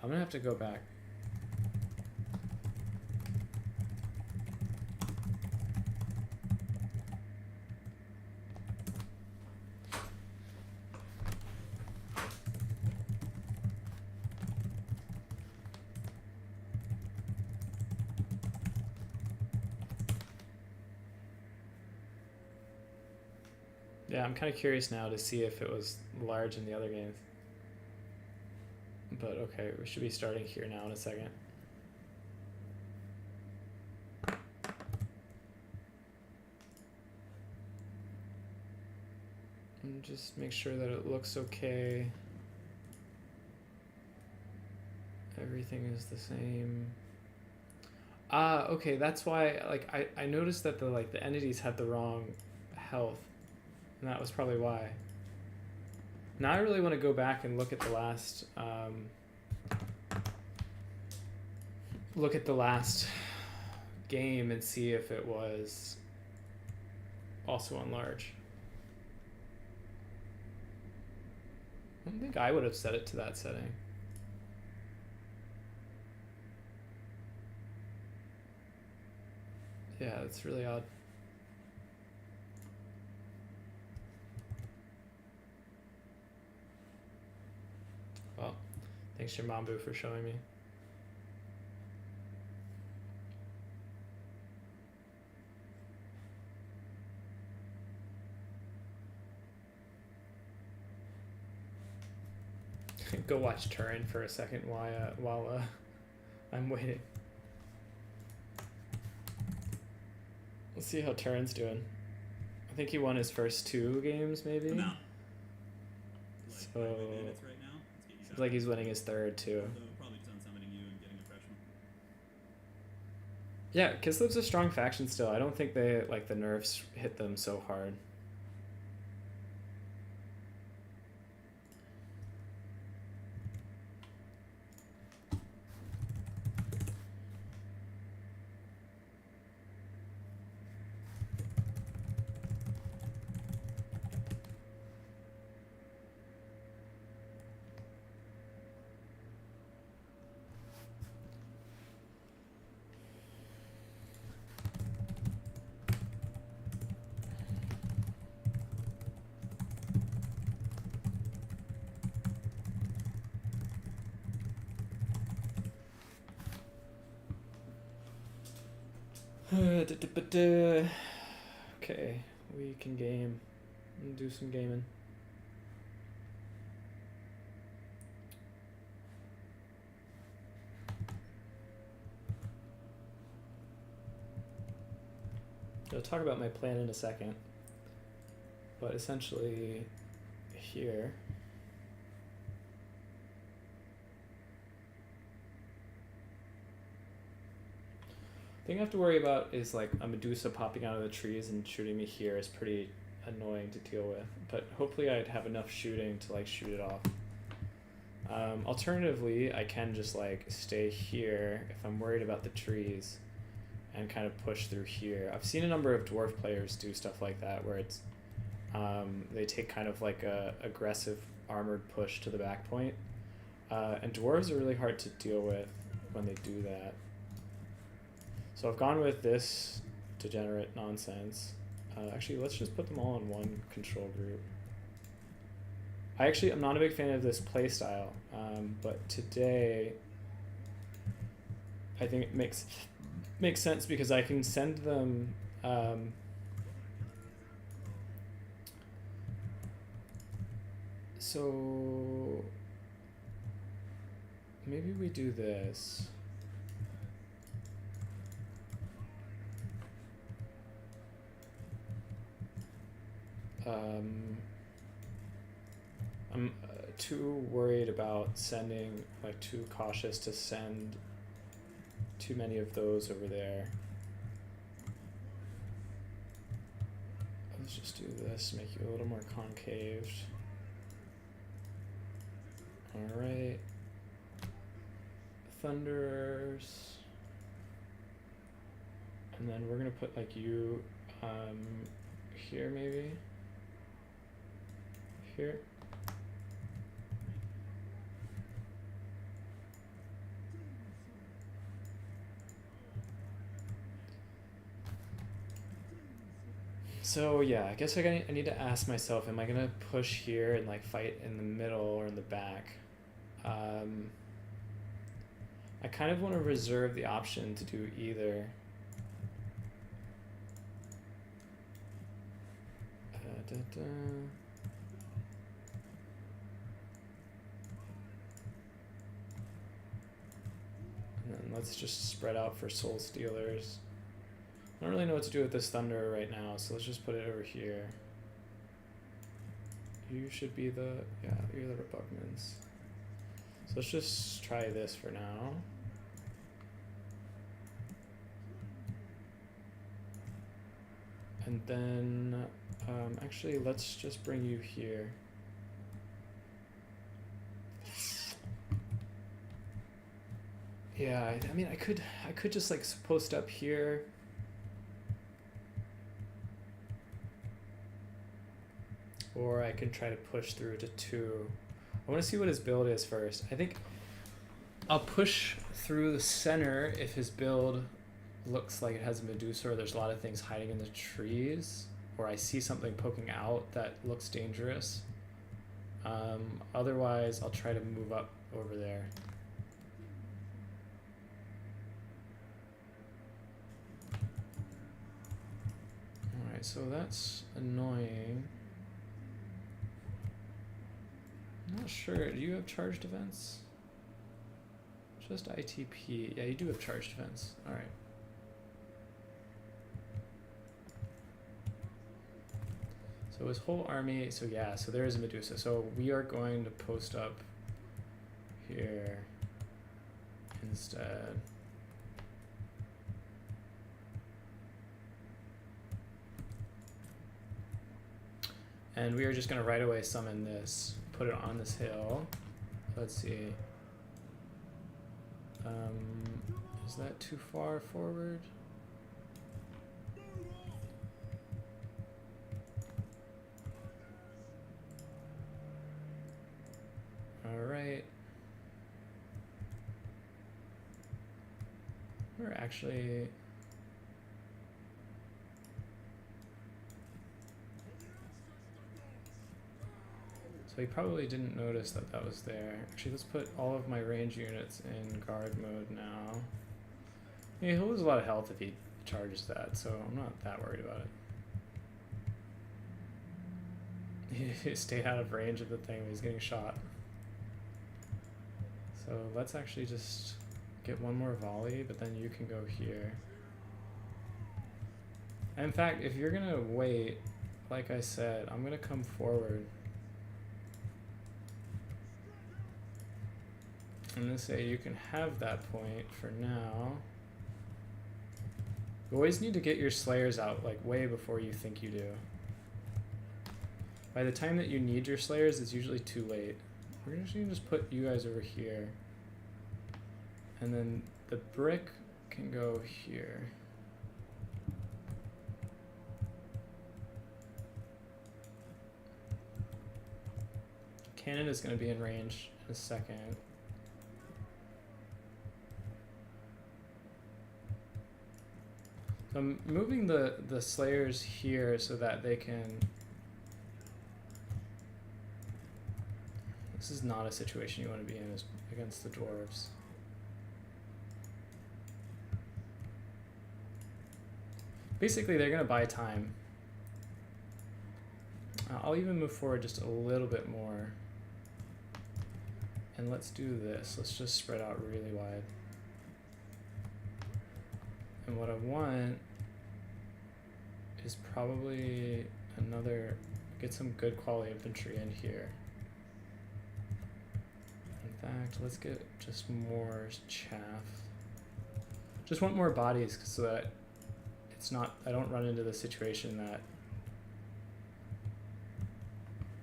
I'm gonna have to go back. Yeah, I'm kind of curious now to see if it was large in the other games. But okay, we should be starting here now in a second. And just make sure that it looks okay. Everything is the same. Ah, okay, that's why like I noticed that the entities had the wrong health. And that was probably why. Now I really want to go back and look at the last game and see if it was also on large. I don't think I would have set it to that setting. Yeah, it's really odd. Well, thanks Shimambu for showing me. Go watch Turin for a second while I'm waiting. Let's see how Turin's doing. I think he won his first 2 games, maybe. No. So Right now. seems like he's winning his 3rd too. So probably just unsummoning you and getting a fresh one. Yeah, Kislev's a strong faction still. I don't think they like the nerfs hit them so hard. Okay, we can game and do some gaming. I'll talk about my plan in a second, but essentially here thing I have to worry about is like a Medusa popping out of the trees and shooting me here is pretty annoying to deal with, but hopefully I'd have enough shooting to like shoot it off. Alternatively, I can just like stay here if I'm worried about the trees and kind of push through here. I've seen a number of dwarf players do stuff like that where it's they take kind of like a aggressive armored push to the back point, and dwarves are really hard to deal with when they do that. So I've gone with this degenerate nonsense. Actually, let's just put them all in one control group. I'm not a big fan of this playstyle, but today I think it makes sense because I can send them so maybe we do this. I'm too worried about sending, like too cautious to send too many of those over there. Let's just do this, make you a little more concaved. Alright. Thunderers. And then we're gonna put like you here maybe. Here. So yeah, I guess I need to ask myself, am I gonna push here and like fight in the middle or in the back? I kind of want to reserve the option to do either. And then let's just spread out for Soul Stealers. I don't really know what to do with this Thunder right now, so let's just put it over here. You should be the, yeah, you're the Repugnance. So let's just try this for now. And then, actually, let's just bring you here. Yeah, I mean, I could just like post up here. Or I can try to push through to 2. I want to see what his build is first. I think I'll push through the center if his build looks like it has a Medusa or there's a lot of things hiding in the trees, or I see something poking out that looks dangerous. Otherwise, I'll try to move up over there. Alright, so that's annoying. I'm not sure. Do you have charged events? Just ITP. Yeah, you do have charged events. Alright. So his whole army, so yeah, so there is a Medusa. So we are going to post up here instead. And we are just going to right away summon this, put it on this hill. Let's see. Is that too far forward? All right. We're actually... So he probably didn't notice that that was there. Actually, let's put all of my range units in guard mode now. Yeah, he'll lose a lot of health if he charges that, so I'm not that worried about it. He stayed out of range of the thing when he's getting shot. So let's actually just get one more volley, but then you can go here. And in fact, if you're gonna wait, like I said, I'm gonna come forward. I'm gonna say you can have that point for now. You always need to get your slayers out like way before you think you do. By the time that you need your slayers, it's usually too late. We're just gonna just put you guys over here. And then the brick can go here. Cannon is gonna be in range in a second. So I'm moving the slayers here so that they can... This is not a situation you want to be in against the dwarves. Basically, they're going to buy time. I'll even move forward just a little bit more. And let's do this. Let's just spread out really wide. And what I want is probably another, get some good quality infantry in here. In fact, let's get just more chaff. Just want more bodies so that it's not, I don't run into the situation that,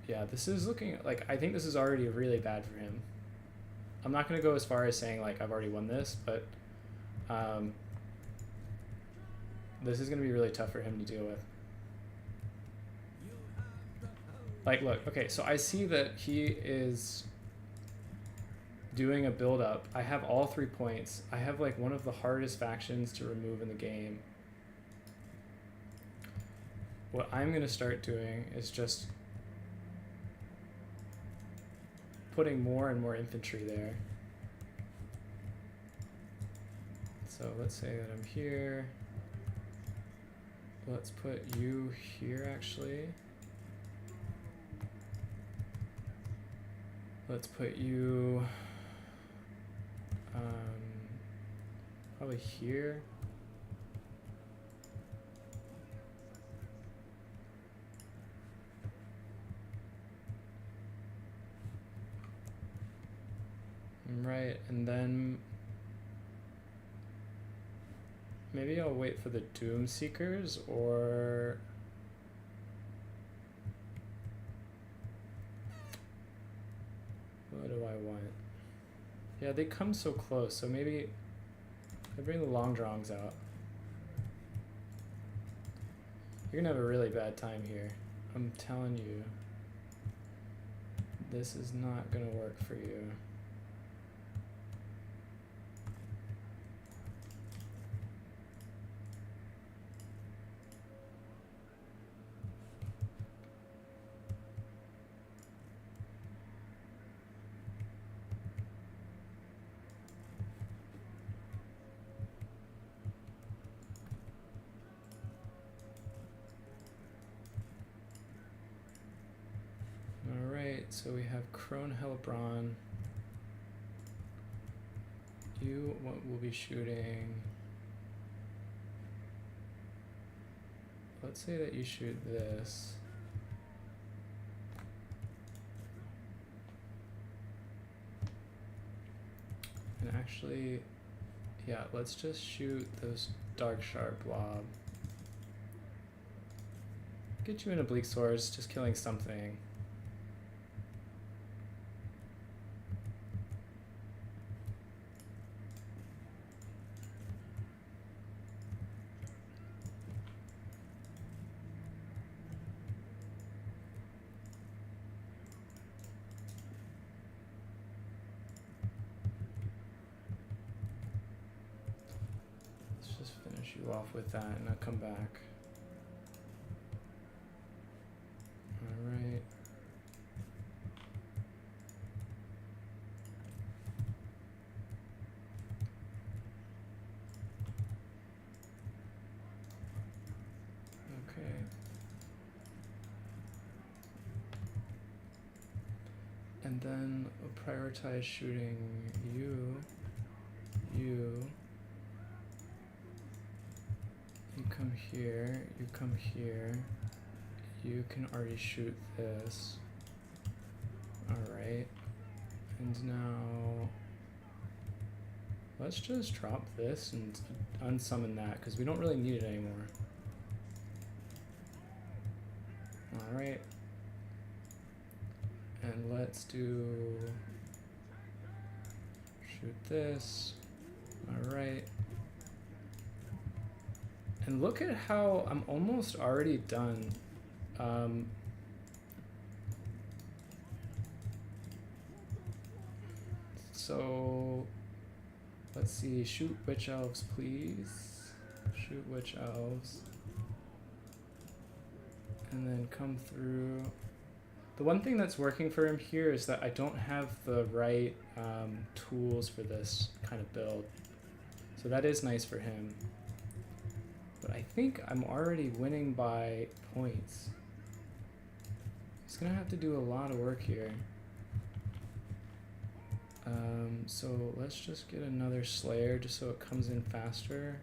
yeah, this is looking like, I think this is already really bad for him. I'm not going to go as far as saying like I've already won this, but this is going to be really tough for him to deal with. Like, look, okay, so I see that he is doing a build-up. I have all 3 points. I have like one of the hardest factions to remove in the game. What I'm going to start doing is just putting more and more infantry there. So let's say that I'm here. Let's put you here, actually. Let's put you probably here. Right, and then maybe I'll wait for the Doom Seekers, or what do I want? Yeah, they come so close, so maybe I bring the Long Drongs out. You're gonna have a really bad time here. I'm telling you. This is not gonna work for you. so we have Crone Hellebron. You will be shooting. Let's say that you shoot this. And actually, yeah, let's just shoot those Dark Shard blob. Get you in a Bleak Swords, just killing something. You off with that and I'll come back. Alright. Okay. And then we'll prioritize shooting you. You come here, you come here. You can already shoot this. Alright. And now let's just drop this and unsummon that because we don't really need it anymore. Alright. And let's do shoot this. Alright. And look at how I'm almost already done. So let's see, shoot Witch Elves, please. Shoot Witch Elves. And then come through. The one thing that's working for him here is that I don't have the right tools for this kind of build. So that is nice for him. But I think I'm already winning by points. He's gonna have to do a lot of work here. So let's just get another Slayer just so it comes in faster.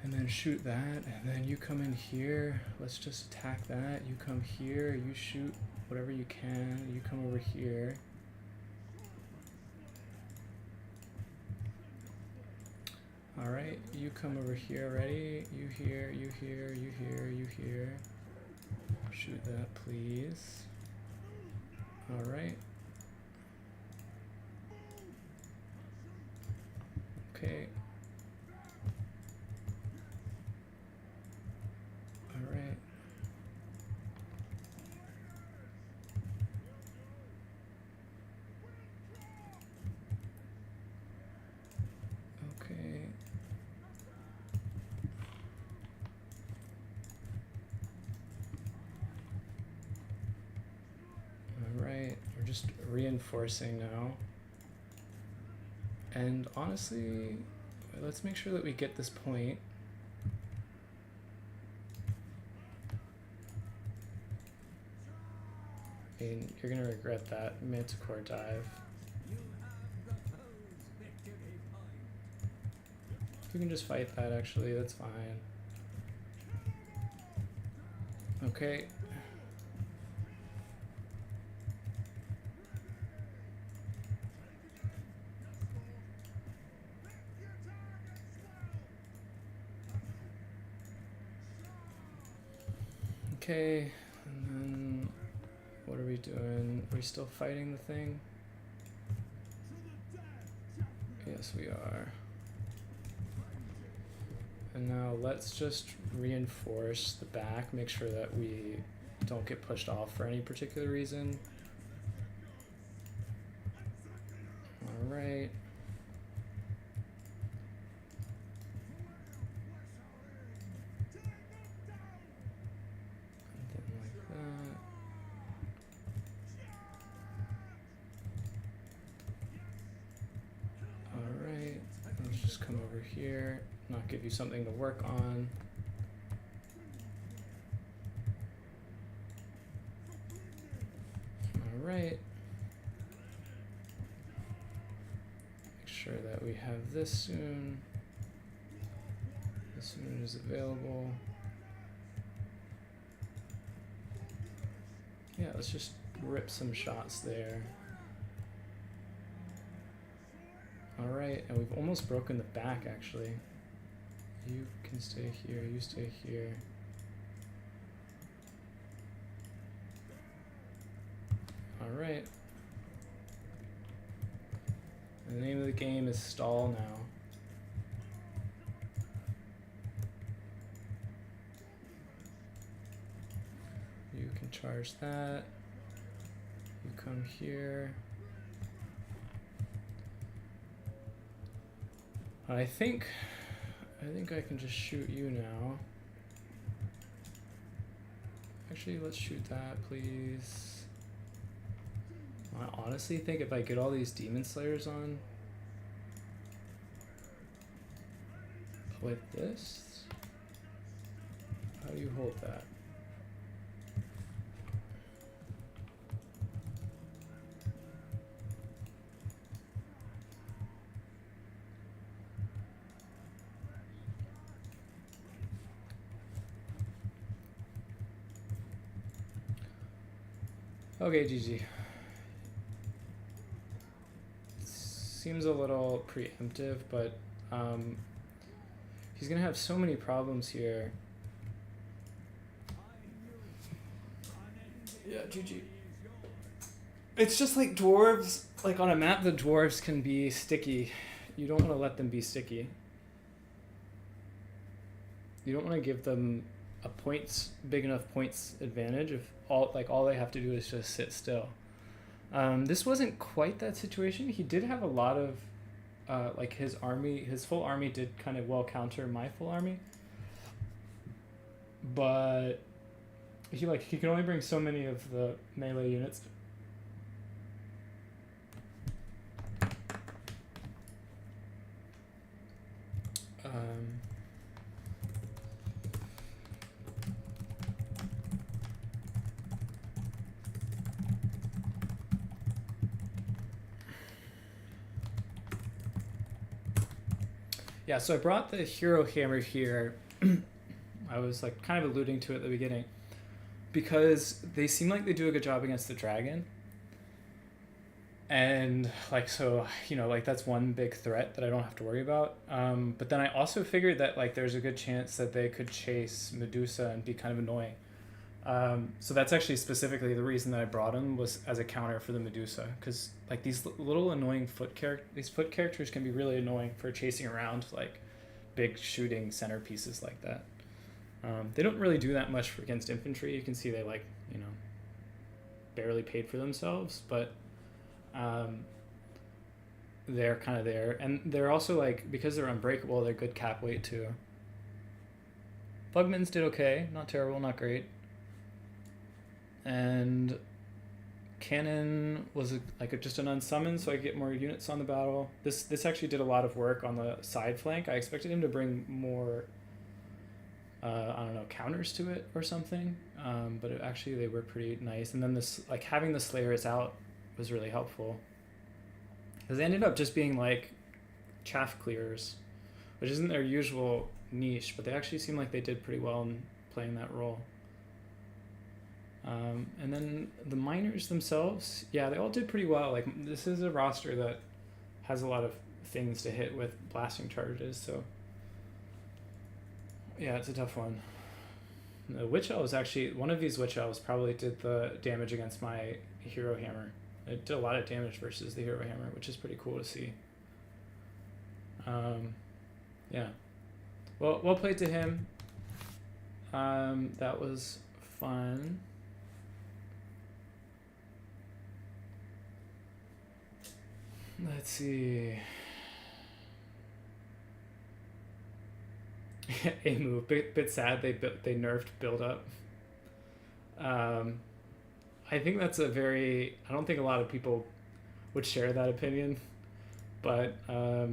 And then shoot that, and then you come in here. Let's just attack that. You come here, you shoot whatever you can. You come over here. Alright, you come over here already. You here, you here, you here, you here. Shoot that, please. Alright. Okay. Alright. Okay. Alright, we're just reinforcing now. And honestly, let's make sure that we get this point. I mean, you're gonna regret that Manticore dive. You can just fight that actually, that's fine. Okay. Okay, and then what are we doing? Are we still fighting the thing? Yes, we are. And now let's just reinforce the back, make sure that we don't get pushed off for any particular reason. Alright. Here, not give you something to work on. sure that we have this soon. As soon as available. Yeah, let's just rip some shots there. Alright, and we've almost broken the back actually. You can stay here, you stay here. Alright. The name of the game is stall now. You can charge that. You come here. I think I can just shoot you now. Actually, let's shoot that, please. I honestly think if I get all these Demon Slayers on with this, how do you hold that? Okay, GG. Seems a little preemptive, but he's gonna have so many problems here. Yeah, GG. It's just like dwarves, like on a map the dwarves can be sticky. You don't want to let them be sticky. You don't want to give them a big enough points advantage if all they have to do is just sit still. This wasn't quite that situation. He did have a lot of like his full army did kind of well counter my full army, but he can only bring so many of the melee units. Yeah, so I brought the hero hammer here. I was like kind of alluding to it at the beginning because they seem like they do a good job against the dragon. And like, so, you know, like that's one big threat that I don't have to worry about. But then I also figured that like there's a good chance that they could chase Medusa and be kind of annoying. So that's actually specifically the reason that I brought him was as a counter for the Medusa, because like these little annoying foot characters can be really annoying for chasing around like big shooting centerpieces like that. They don't really do that much against infantry. You can see they like, you know, barely paid for themselves, but they're kind of there, and they're also like, because they're unbreakable, they're good cap weight too. Bugmans did okay, not terrible, not great. And Cannon was just an unsummon, so I get more units on the battle. This actually did a lot of work on the side flank. I expected him to bring more, I don't know, counters to it or something. But actually they were pretty nice. And then this, like having the Slayers out was really helpful, because they ended up just being like chaff clearers, which isn't their usual niche, but they actually seem like they did pretty well in playing that role. And then the miners themselves, yeah, they all did pretty well. Like this is a roster that has a lot of things to hit with blasting charges, so yeah, it's a tough one. The Witch Elves actually, one of these Witch Elves probably did the damage against my Hero Hammer. It did a lot of damage versus the Hero Hammer, which is pretty cool to see. Yeah. Well played to him. That was fun. Let's see. A move, bit sad. They nerfed build up. I think that's a very. I don't think a lot of people would share that opinion, but I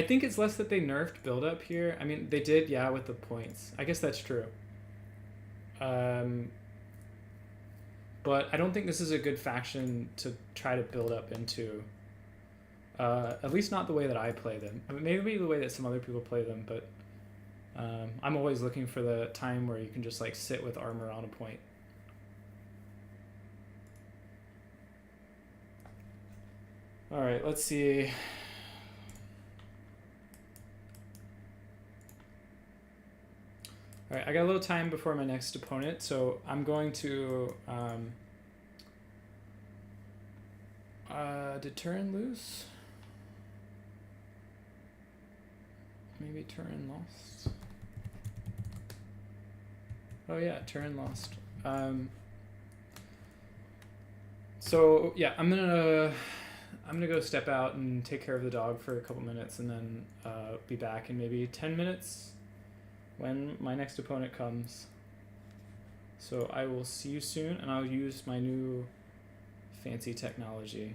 think it's less that they nerfed build up here. I mean, they did, yeah, with the points. I guess that's true. But I don't think this is a good faction to try to build up into. At least not the way that I play them. I mean, maybe the way that some other people play them, but I'm always looking for the time where you can just like sit with armor on a point. All right, let's see. All right, I got a little time before my next opponent, so I'm going to did Turin lose? Maybe Turin lost. Oh yeah, Turin lost. So yeah, I'm gonna go step out and take care of the dog for a couple minutes, and then be back in maybe 10 minutes when my next opponent comes. So I will see you soon, and I'll use my new fancy technology.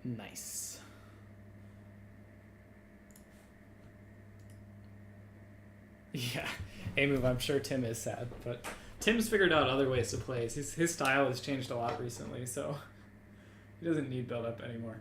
Nice. Yeah, A-move, I'm sure Tim is sad, but Tim's figured out other ways to play. His style has changed a lot recently, so he doesn't need build-up anymore.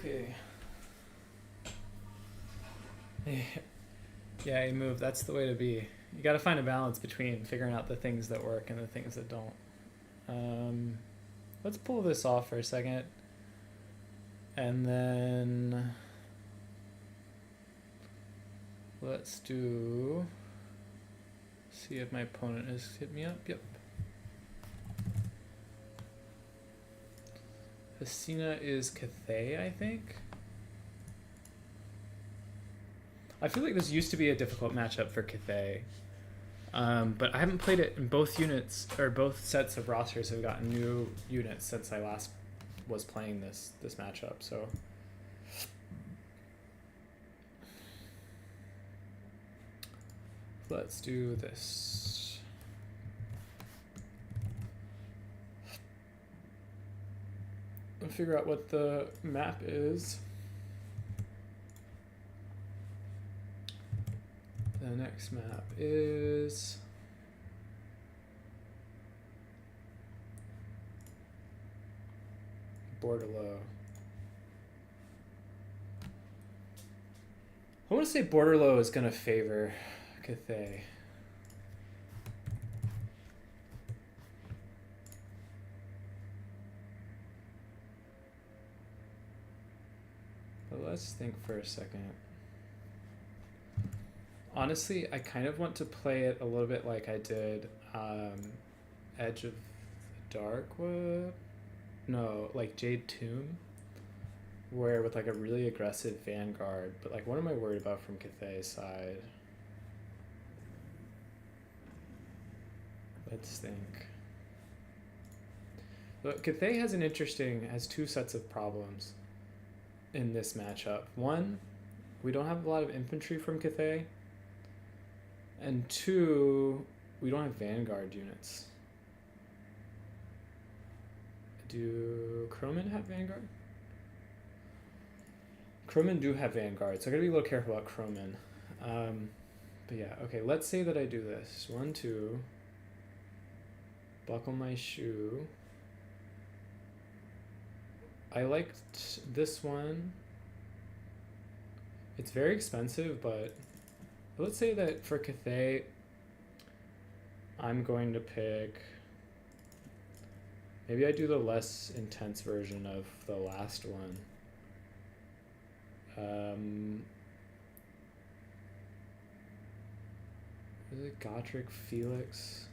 Okay. Yeah, you move. That's the way to be. You got to find a balance between figuring out the things that work and the things that don't. Let's pull this off for a second. And then let's do, see if my opponent has hit me up. Yep. Hasina is Cathay, I think. I feel like this used to be a difficult matchup for Cathay. But I haven't played it in both units, or both sets of rosters have gotten new units since I last was playing this matchup, so. Let's do this. I'll figure out what the map is. The next map is Bordello. I want to say Bordello is going to favor Cathay. But let's think for a second. Honestly, I kind of want to play it a little bit like I did Edge of the Dark. What? No, like Jade Tomb, where with like a really aggressive Vanguard. But like, what am I worried about from Cathay's side? Let's think. Look, Cathay has two sets of problems in this matchup. One, we don't have a lot of infantry from Cathay. And two, we don't have Vanguard units. Do Crowmen have Vanguard? Crowmen do have Vanguard, so I gotta be a little careful about Crowmen. But yeah, okay, let's say that I do this. 1, 2. Buckle my shoe. I liked this one. It's very expensive, but let's say that for Cathay, I'm going to pick, maybe I do the less intense version of the last one. Is it Gotrek Felix?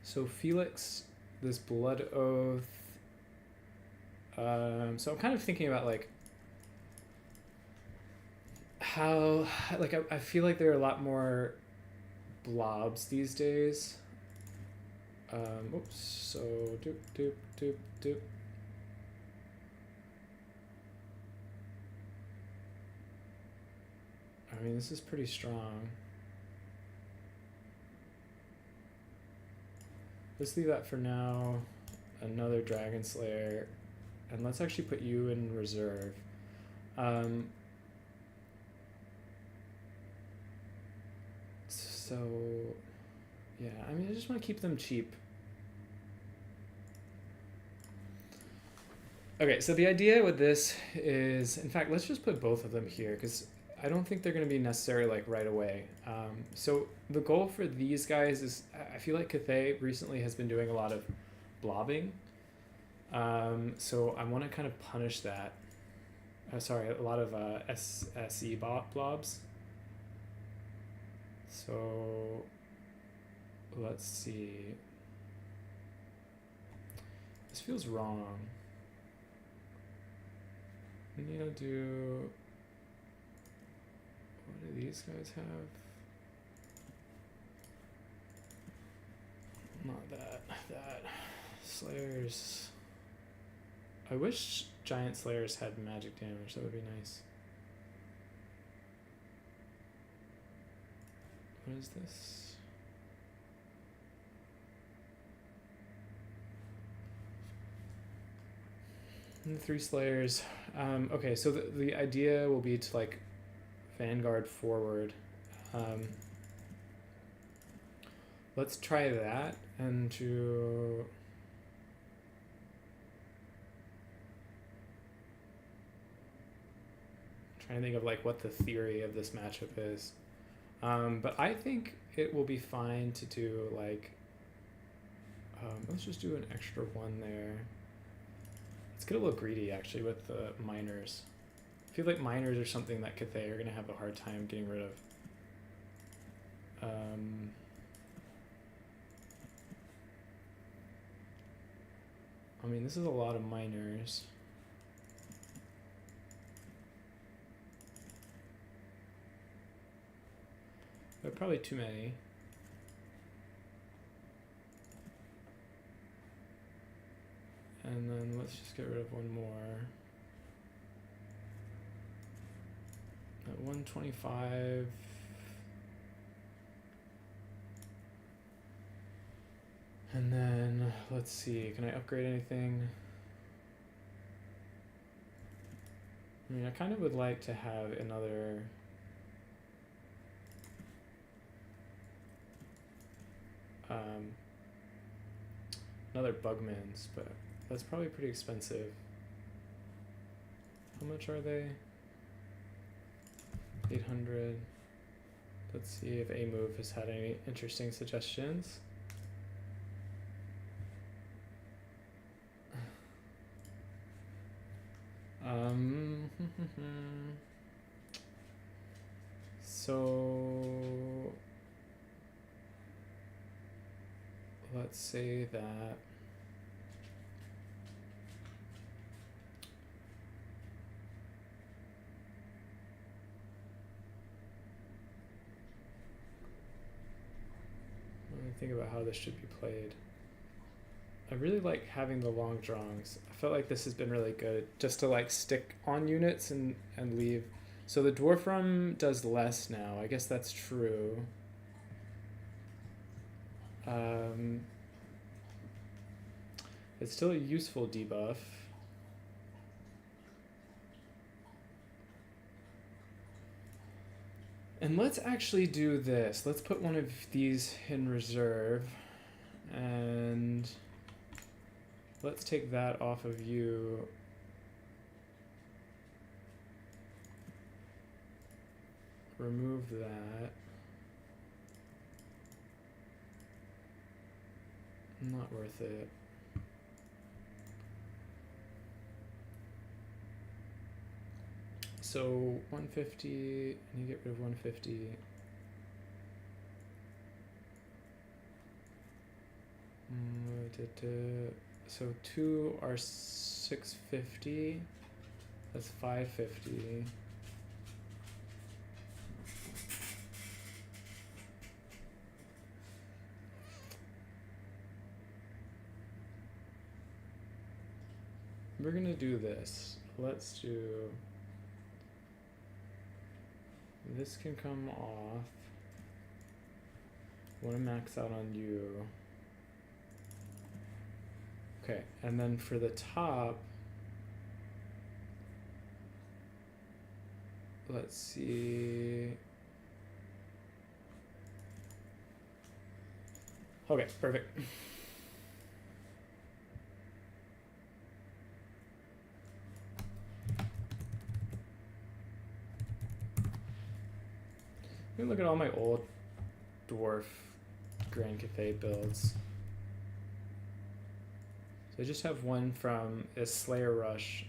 So Felix, this Blood Oath. So I'm kind of thinking about like how, like I feel like there are a lot more blobs these days. Oops. So doop. I mean, this is pretty strong. Let's leave that for now. Another Dragon Slayer. And let's actually put you in reserve. So, yeah, I mean, I just want to keep them cheap. Okay, so the idea with this is, in fact, let's just put both of them here, because I don't think they're going to be necessary like right away. So the goal for these guys is, I feel like Cathay recently has been doing a lot of blobbing. So I want to kind of punish that. Sorry, a lot of SE blobs. So let's see. This feels wrong. We need to do. What do these guys have? Not that. That. Slayers. I wish giant slayers had magic damage. That would be nice. What is this? And the 3 slayers. Okay, so the idea will be to like Vanguard forward. let's try that and to trying to think of like what the theory of this matchup is. But I think it will be fine to do like let's just do an extra one there. Let's get a little greedy actually with the miners. I feel like miners are something that Cathay are gonna have a hard time getting rid of. I mean, this is a lot of miners. There are probably too many. And then let's just get rid of one more. At 125. And then let's see, can I upgrade anything? I mean, I kind of would like to have another Bugmans, but that's probably pretty expensive. How much are they? 800. Let's see if A-Move has had any interesting suggestions. So let's say that let me think about how this should be played. I really like having the long drongs. I felt like this has been really good just to like stick on units and leave. So the dwarf rum does less now. I guess that's true. It's still a useful debuff. And let's actually do this. Let's put one of these in reserve and let's take that off of you. Remove that. Not worth it. So 150, and you get rid of 150. So 2 are 650. That's 550. We're gonna do this. Let's do this can come off. Wanna max out on you. Okay, and then for the top, let's see. Okay, perfect. Let me look at all my old dwarf Grand Cathay builds. So I just have one from a Slayer Rush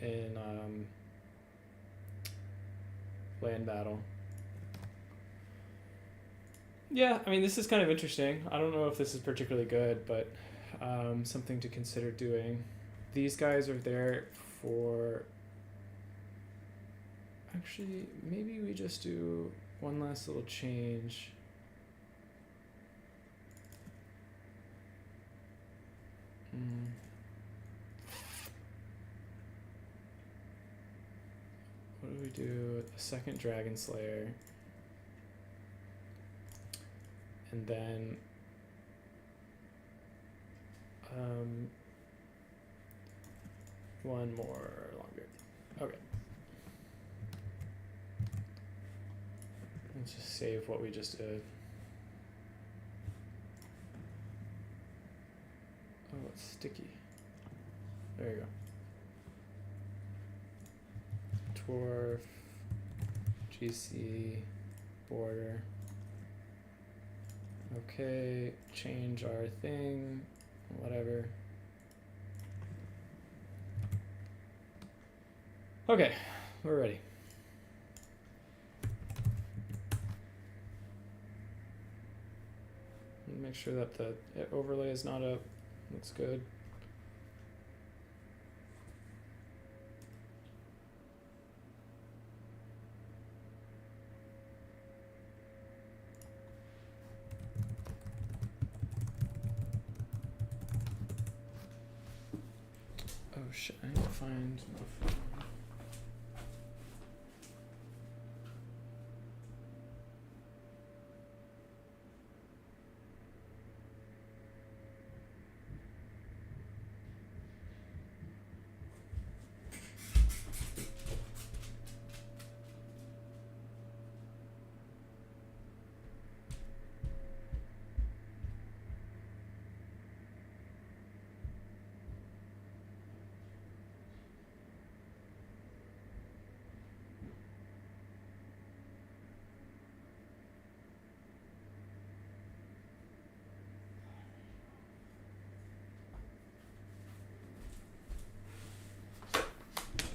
in Land Battle. Yeah, I mean, this is kind of interesting. I don't know if this is particularly good, but something to consider doing. These guys are there for... Actually, maybe we just do one last little change. What do we do? A second Dragon Slayer. And then one more longer. Okay. Let's just save what we just did. it's sticky. There you go. Dwarf, GC, border. Okay, change our thing, whatever. Okay, we're ready. Make sure that the overlay is not up. Looks good. Oh shit, I need to find my phone.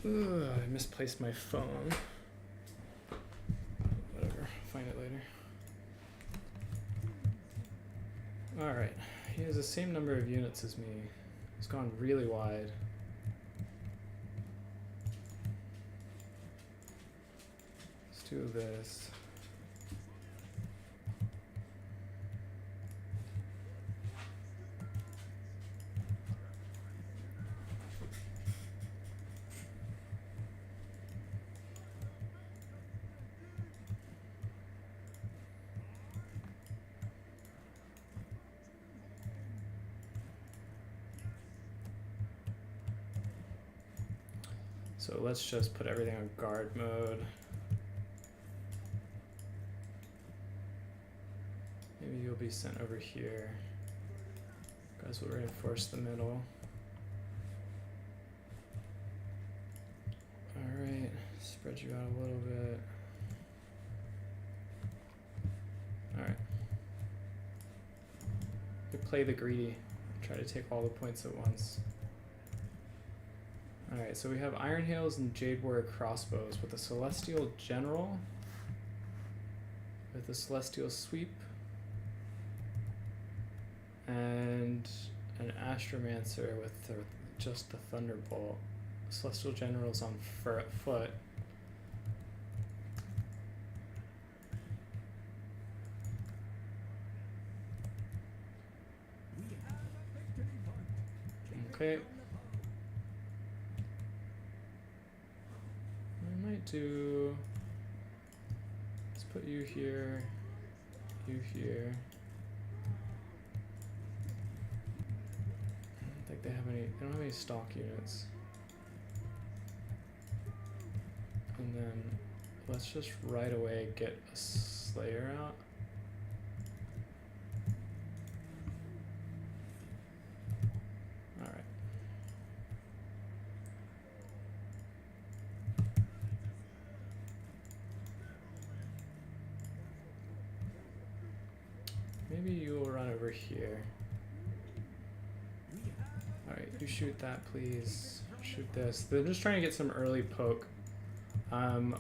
Ugh, I misplaced my phone. Whatever, find it later. Alright, he has the same number of units as me. He's gone really wide. Let's do this. So let's just put everything on guard mode. Maybe you'll be sent over here. Guys will reinforce the middle. Alright, spread you out a little bit. Alright. You play the greedy. Try to take all the points at once. Alright, so we have Iron Hails and Jade Warrior crossbows with a Celestial General, with a Celestial Sweep, and an Astromancer with just the Thunderbolt. Celestial General's on foot. Okay. Let's put you here, you here. I don't think they don't have any stock units. And then let's just right away get a Slayer out. Maybe you'll run over here. Alright, you shoot that, please. Shoot this. They're just trying to get some early poke.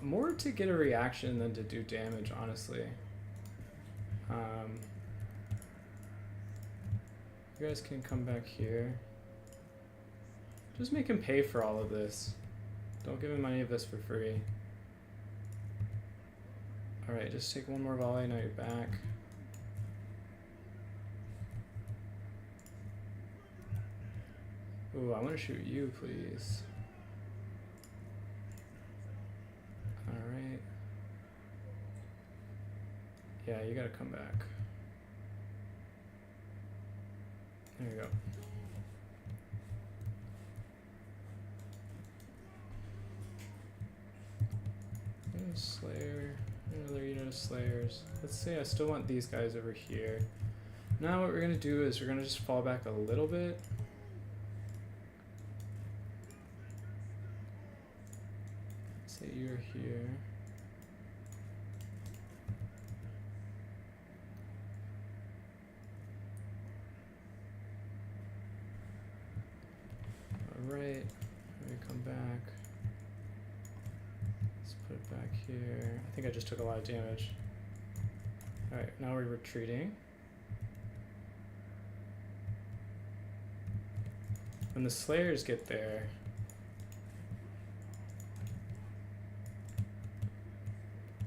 More to get a reaction than to do damage, honestly. You guys can come back here. Just make him pay for all of this. Don't give him any of this for free. Alright, just take one more volley, now you're back. Ooh, I want to shoot you, please. Alright. Yeah, you gotta come back. There you go. Slayer, another unit of Slayers. Let's say I still want these guys over here. Now what we're gonna do is we're gonna just fall back a little bit. Say you're here. Alright, we come back. Let's put it back here. I think I just took a lot of damage. Alright, now we're retreating. When the Slayers get there,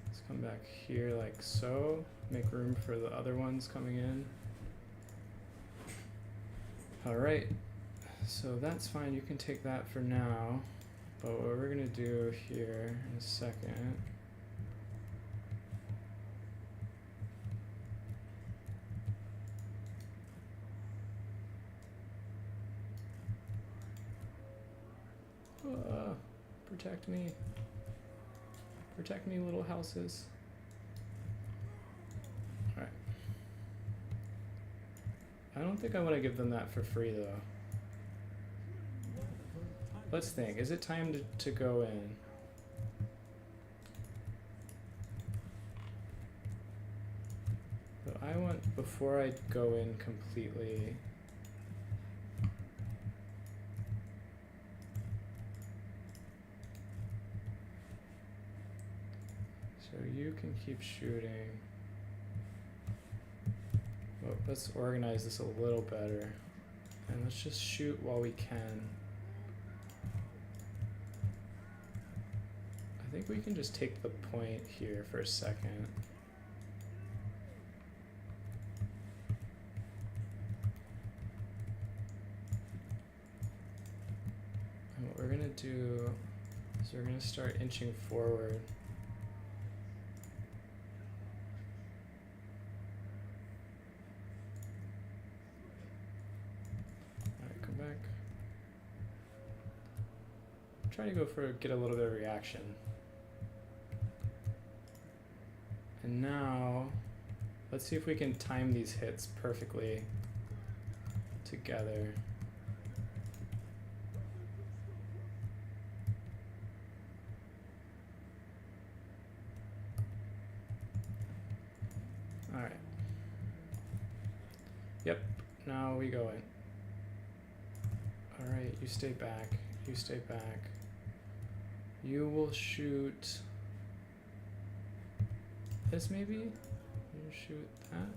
let's come back here like so. Make room for the other ones coming in. Alright, so that's fine. You can take that for now. But what we're going to do here in a second. Protect me. Protect me, little houses. Alright. I don't think I want to give them that for free, though. Let's think. Is it time to go in? But I want, before I go in completely... So you can keep shooting. Well, let's organize this a little better. And let's just shoot while we can. I think we can just take the point here for a second. And what we're gonna do is we're gonna start inching forward. Alright, come back. Try to get a little bit of reaction. And now, let's see if we can time these hits perfectly together. All right. Yep, now we go in. All right, you stay back, you stay back. You will shoot this maybe? You shoot that.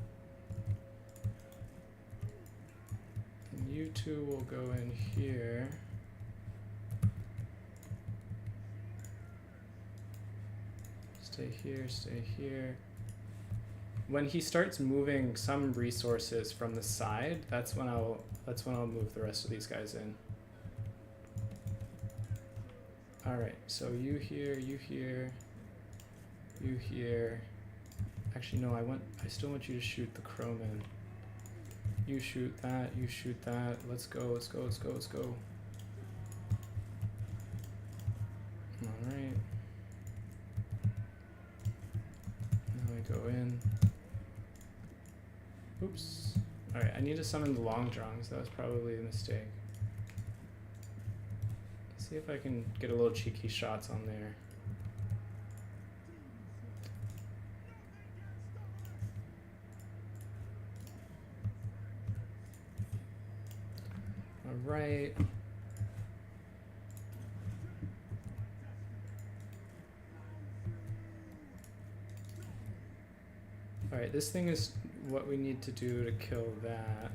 And you two will go in here. Stay here, stay here. When he starts moving some resources from the side, that's when I'll move the rest of these guys in. Alright, so you here, you here, you here. Actually, no, I still want you to shoot the crowman. You shoot that, you shoot that. Let's go, let's go, let's go, let's go. Alright. Now we go in. Oops. Alright, I need to summon the long drongs. That was probably a mistake. Let's see if I can get a little cheeky shots on there. Right. Alright, this thing is what we need to do to kill that.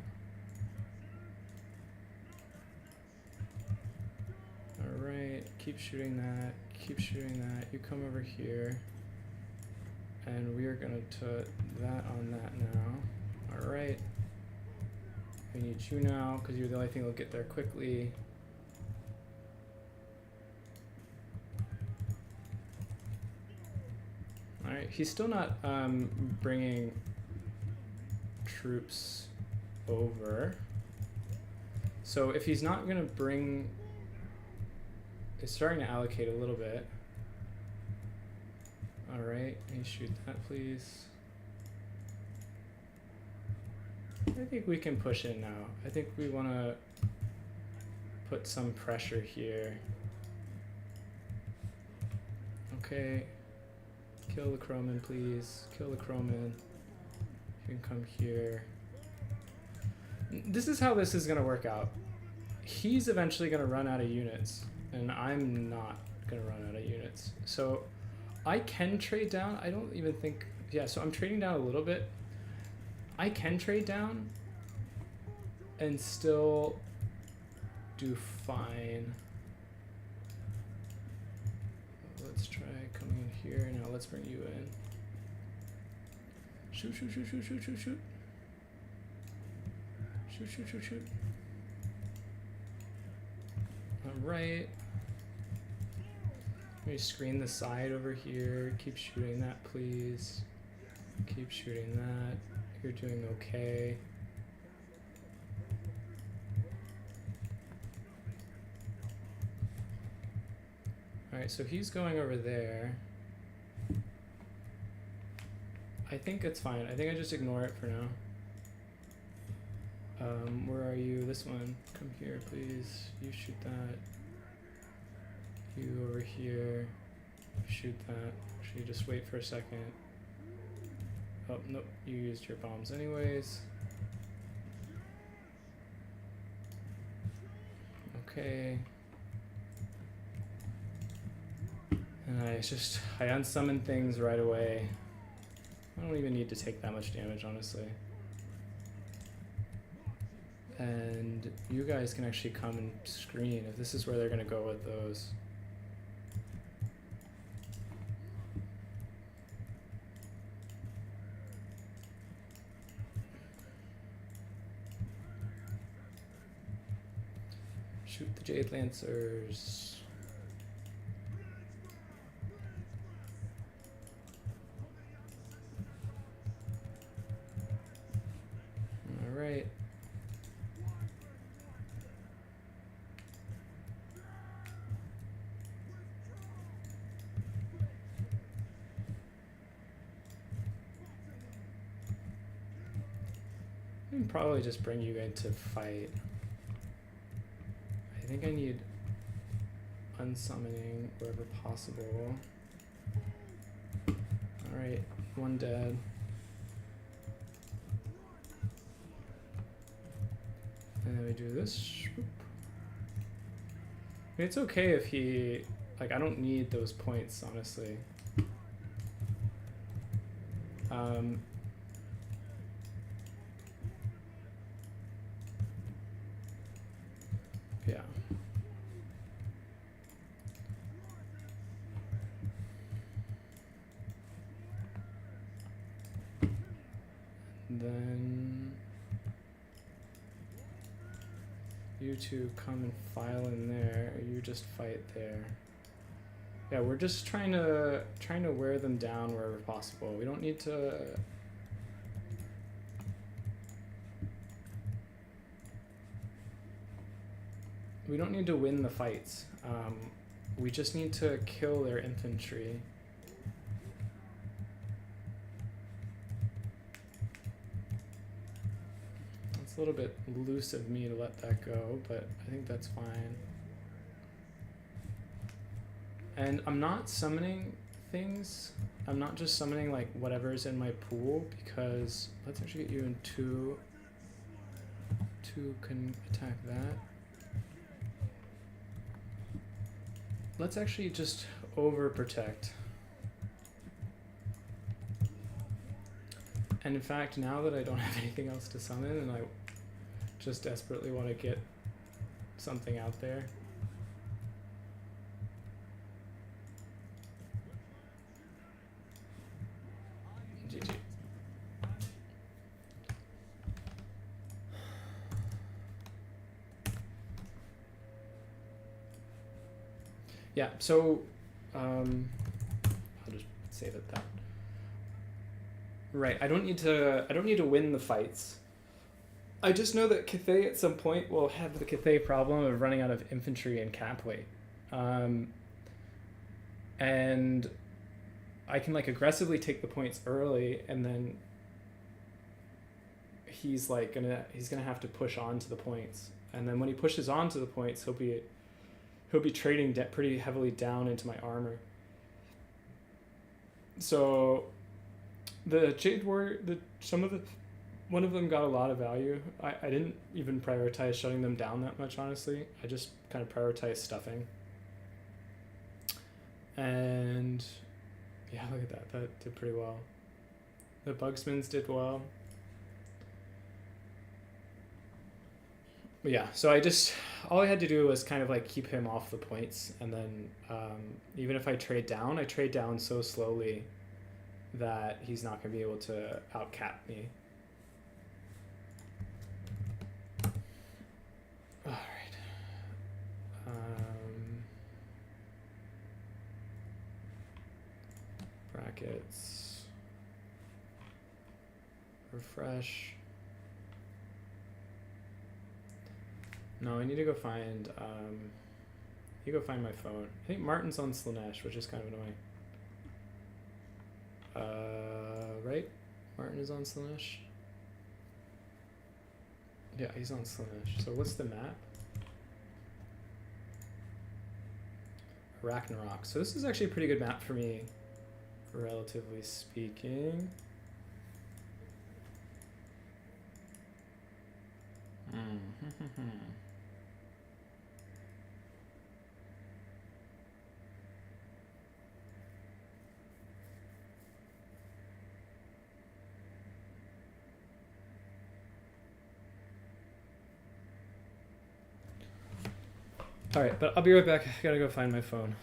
Alright, keep shooting that, keep shooting that. You come over here. And we are gonna put that on that now. Alright. We need you now, because you're the only thing that'll get there quickly. Alright, he's still not bringing troops over. So if he's not going to bring... It's starting to allocate a little bit. Alright, can you shoot that, please? I think we can push in now. I think we want to put some pressure here. Okay. Kill the crowman, please. Kill the crowman. You can come here. This is how this is going to work out. He's eventually going to run out of units, and I'm not going to run out of units. So I can trade down. I don't even think... Yeah, so I'm trading down a little bit. I can trade down and still do fine. Let's try coming in here. Now let's bring you in. Shoot, shoot, shoot, shoot, shoot, shoot, shoot. Shoot, shoot, shoot, shoot. Alright. Let me screen the side over here. Keep shooting that, please. Keep shooting that. You're doing okay. Alright, so he's going over there. I think it's fine. I think I just ignore it for now. Where are you? This one. Come here, please. You shoot that. You over here. Shoot that. Actually, just wait for a second. Oh, nope. You used your bombs anyways. Okay. And I unsummon things right away. I don't even need to take that much damage, honestly. And you guys can actually come and screen if this is where they're going to go with those. Shoot the Jade Lancers. All right. I can probably just bring you in to fight. I think I need unsummoning wherever possible. Alright, one dead. And then we do this. I mean, it's okay if he... Like, I don't need those points, honestly. Yeah. Then you two come and file in there, or you just fight there. Yeah, we're just trying to wear them down wherever possible. We don't need to. We don't need to win the fights. We just need to kill their infantry. It's a little bit loose of me to let that go, but I think that's fine. And I'm not summoning things. I'm not just summoning like whatever's in my pool, because let's actually get you in two. Two can attack that. Let's actually just overprotect. And in fact, now that I don't have anything else to summon and I just desperately want to get something out there. GG. Yeah, so I'll just save it that. Right, I don't need to win the fights. I just know that Cathay at some point will have the Cathay problem of running out of infantry and cap weight. And I can like aggressively take the points early, and then he's gonna have to push on to the points. And then when he pushes on to the points, he'll be trading pretty heavily down into my armor. So the Jade Warrior, one of them got a lot of value. I didn't even prioritize shutting them down that much, honestly. I just kind of prioritized stuffing. And yeah, look at that. That did pretty well. The Bugsmans did well. But yeah, so all I had to do was kind of like keep him off the points. And then even if I trade down so slowly that he's not going to be able to outcap me. All right. Brackets. Refresh. No, I need to go find. My phone. I think Martin's on Slanesh, which is kind of annoying. Right? Martin is on Slanesh. Yeah, he's on Slanesh. So what's the map? Ragnarok. So this is actually a pretty good map for me, relatively speaking. All right, but I'll be right back. I gotta go find my phone.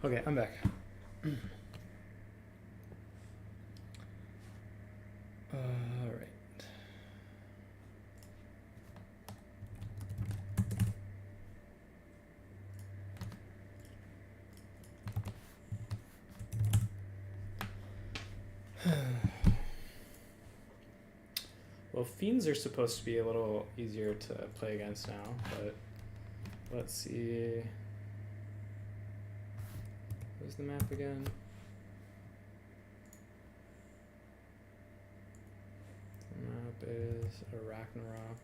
Okay, I'm back. All right. Well, Fiends are supposed to be a little easier to play against now, but let's see. Where's the map again? The map is a Ragnarok.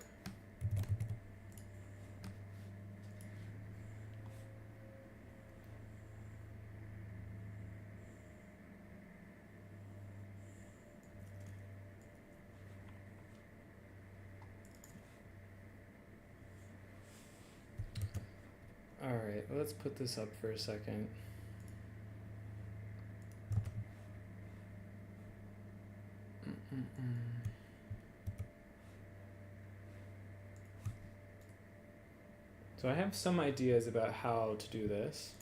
All right, let's put this up for a second. So I have some ideas about how to do this,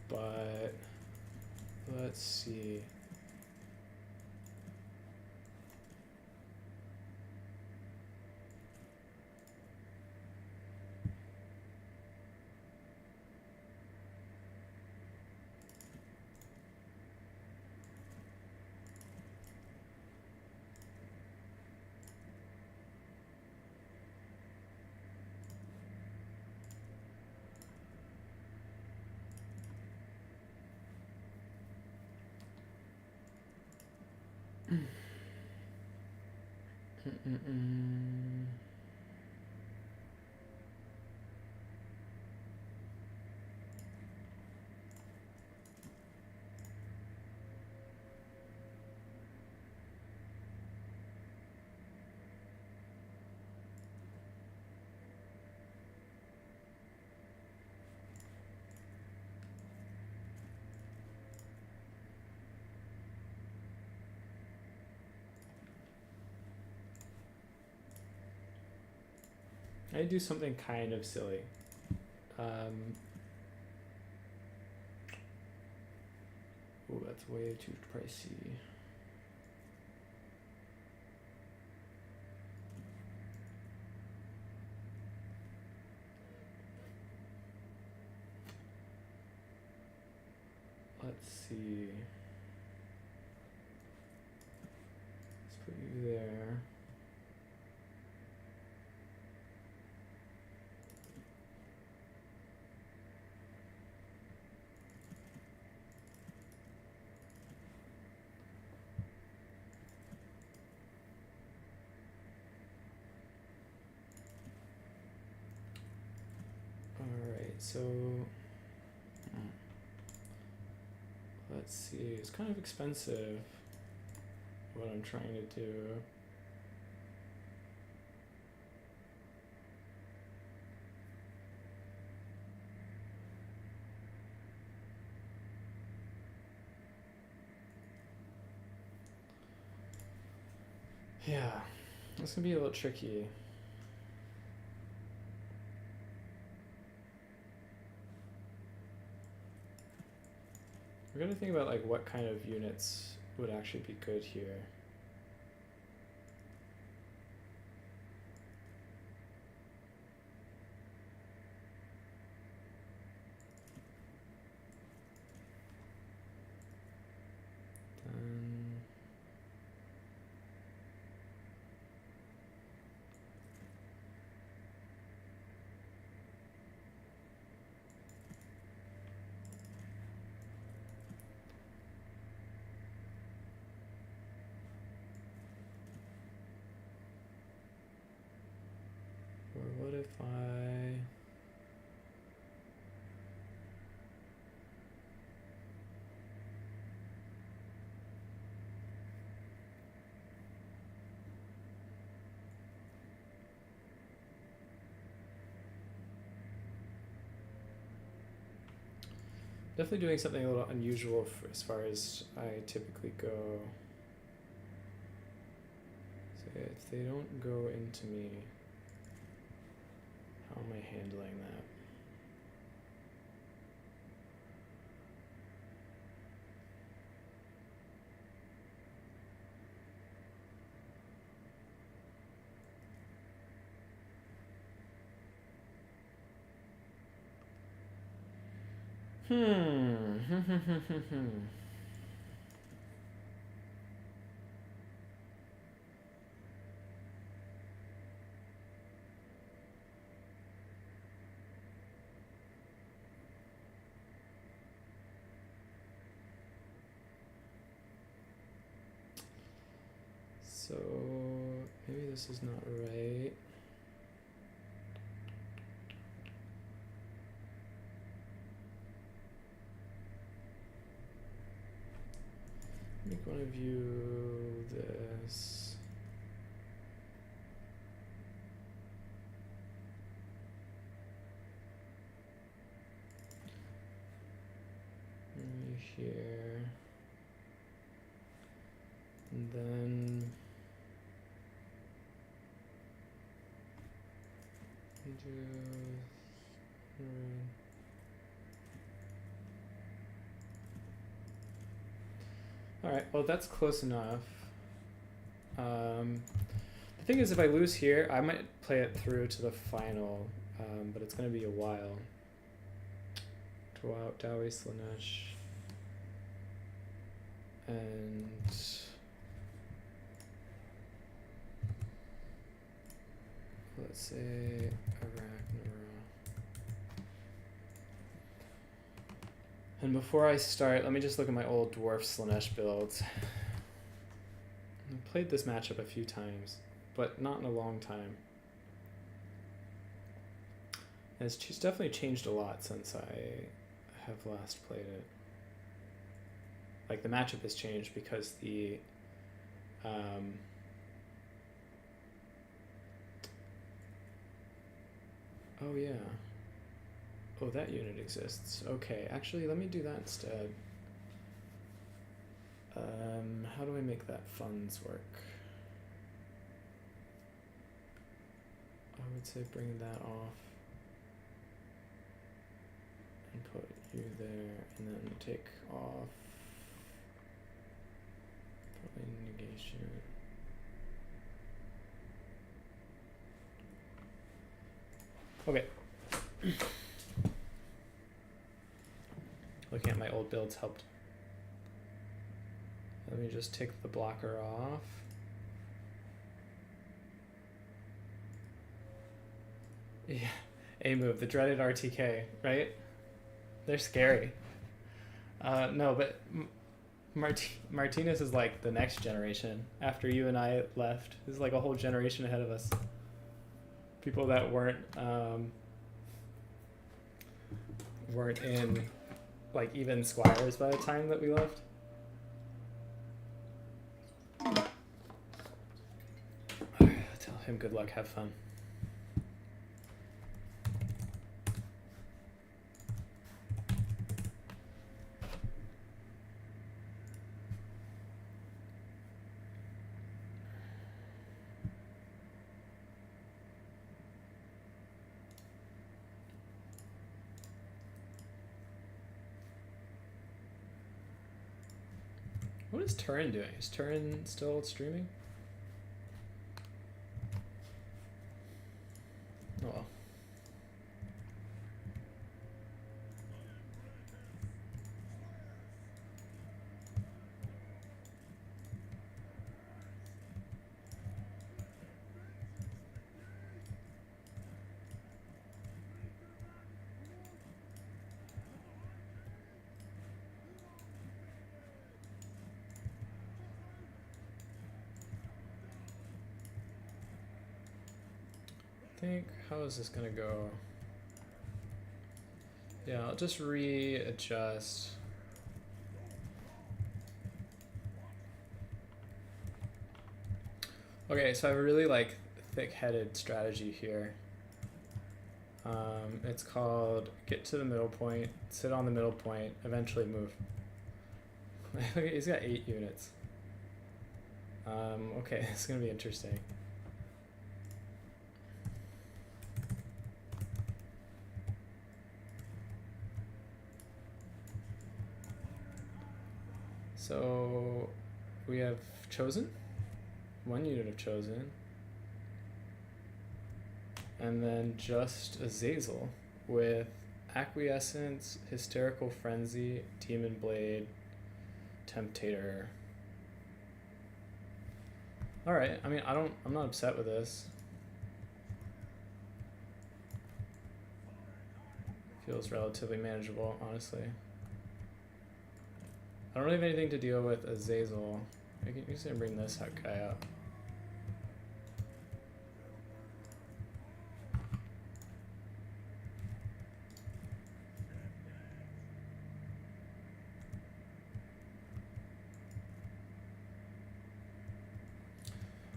but let's see. I do something kind of silly. Oh, that's way too pricey. Let's see. Let's put you there. Alright, so let's see, it's kind of expensive what I'm trying to do. Yeah, it's gonna be a little tricky. We're gonna think about like what kind of units would actually be good here. Or what if I... Definitely doing something a little unusual for, as far as I typically go. So if they don't go into me, how am I handling that? So maybe this is not right. Make one of you this. Right here. And then do three. Alright, well that's close enough. The thing is, if I lose here, I might play it through to the final, but it's going to be a while. Dwarves Slanesh. And let's say Arachnora. And before I start, let me just look at my old Dwarf Slanesh builds. I've played this matchup a few times, but not in a long time. And it's definitely changed a lot since I have last played it. Like, the matchup has changed because the oh yeah. Oh, that unit exists. Okay, actually, let me do that instead. How do I make that funds work? I would say bring that off and put you there, and then take off probably negation. Okay. Looking at my old builds helped. Let me just take the blocker off. Yeah, A move, the dreaded RTK, right? They're scary. No, but Martinez is like the next generation. After you and I left, this is like a whole generation ahead of us. People that weren't in like even squires by the time that we left. Tell him good luck, have fun. What is Turin doing? Is Turin still streaming? Oh well. How is this gonna go? Yeah, I'll just readjust. Okay, so I have a really like thick-headed strategy here. It's called get to the middle point, sit on the middle point, eventually move. He's got 8 units. Okay, it's gonna be interesting. So we have chosen, 1 unit of chosen, and then just Azazel with Acquiescence, Hysterical Frenzy, Demon Blade, Temptator. All right, I mean, I'm not upset with this. Feels relatively manageable, honestly. I don't really have anything to deal with Azazel. I can just bring this guy up.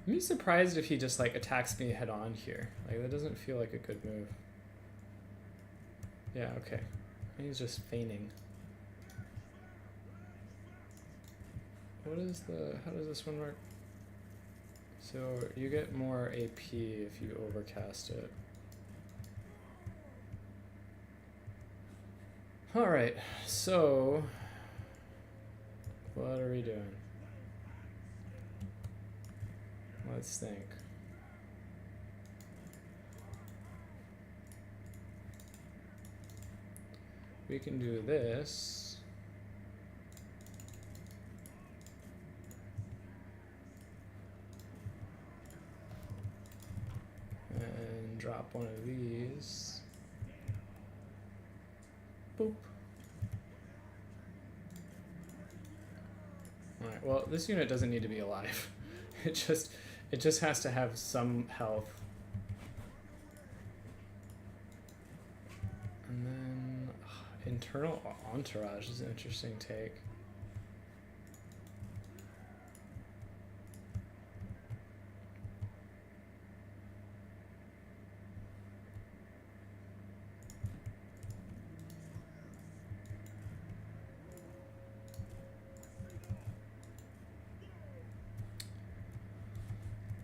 I'm just surprised if he just like attacks me head on here. Like, that doesn't feel like a good move. Yeah, okay. He's just feigning. How does this one work? So you get more AP if you overcast it. All right, so what are we doing? Let's think. We can do this. And drop one of these. Boop. Alright, well, this unit doesn't need to be alive. It just has to have some health. And then internal entourage is an interesting take.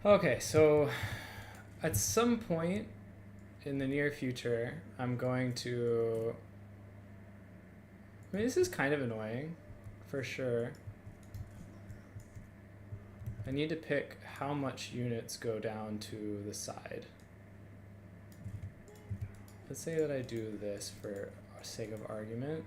Okay, so at some point in the near future, I'm going to... I mean, this is kind of annoying, for sure. I need to pick how much units go down to the side. Let's say that I do this for sake of argument.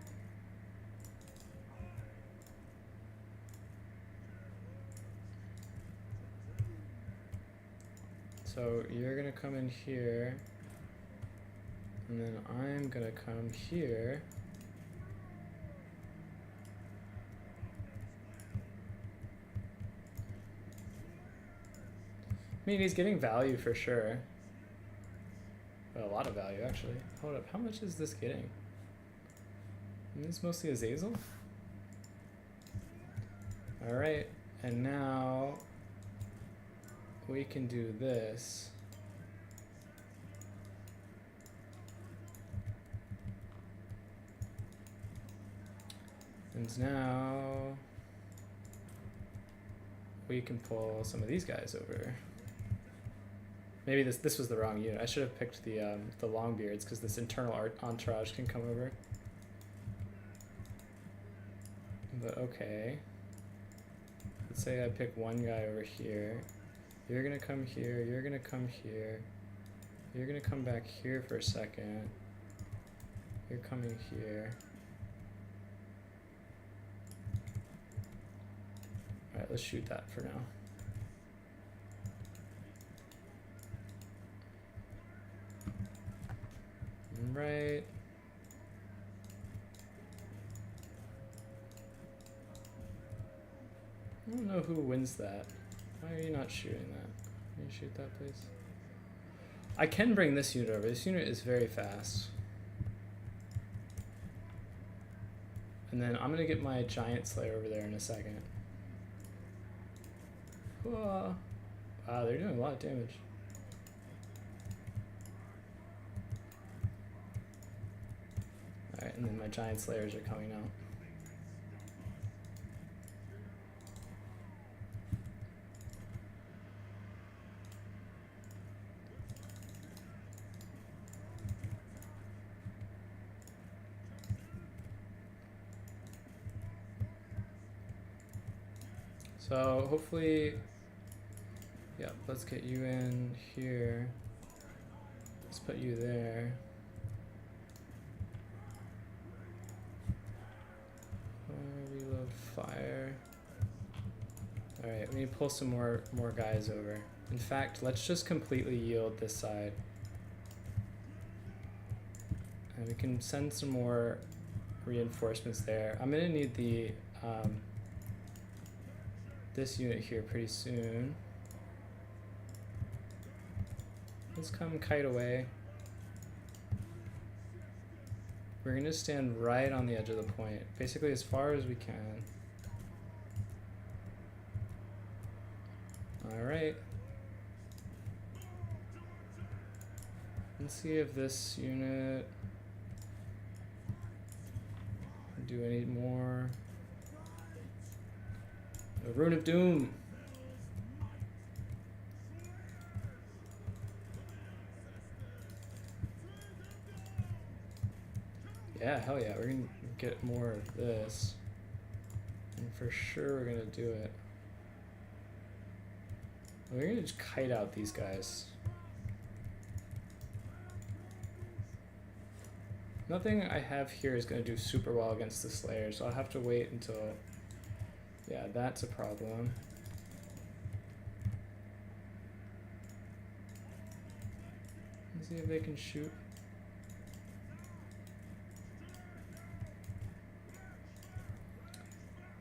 So you're gonna come in here, and then I'm gonna come here. I mean, he's getting value for sure. Well, a lot of value, actually. Hold up, how much is this getting? Isn't this mostly Azazel? Alright, and now we can do this. And now we can pull some of these guys over. Maybe this was the wrong unit. I should have picked the Longbeards because this internal entourage can come over. But okay. Let's say I pick one guy over here. You're gonna come here, you're gonna come here. You're gonna come back here for a second. You're coming here. Alright, let's shoot that for now. Right. I don't know who wins that. Why are you not shooting that? Can you shoot that, please? I can bring this unit over. This unit is very fast. And then I'm gonna get my Giant Slayer over there in a second. Wow, they're doing a lot of damage. Alright, and then my Giant Slayers are coming out. So hopefully, yeah, let's get you in here. Let's put you there. Reload fire. All right, we need to pull some more guys over. In fact, let's just completely yield this side. And we can send some more reinforcements there. I'm gonna need the this unit here pretty soon. Let's come kite away. We're gonna stand right on the edge of the point, basically as far as we can. All right. Let's see if this unit can do any more. A Rune of Doom. Yeah, hell yeah, we're gonna get more of this. And for sure we're gonna do it. We're gonna just kite out these guys. Nothing I have here is gonna do super well against the Slayer, so I'll have to wait until... Yeah, that's a problem. Let's see if they can shoot.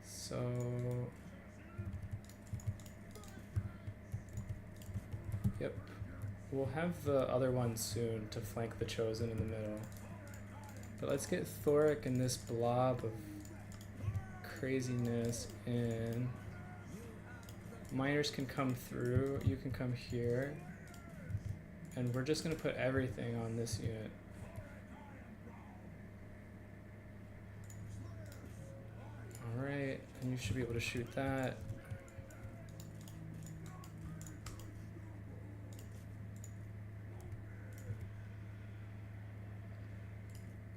So... Yep. We'll have the other one soon to flank the Chosen in the middle. But let's get Thoric and this blob of craziness in. Miners can come through, you can come here. And we're just gonna put everything on this unit. Alright, and you should be able to shoot that.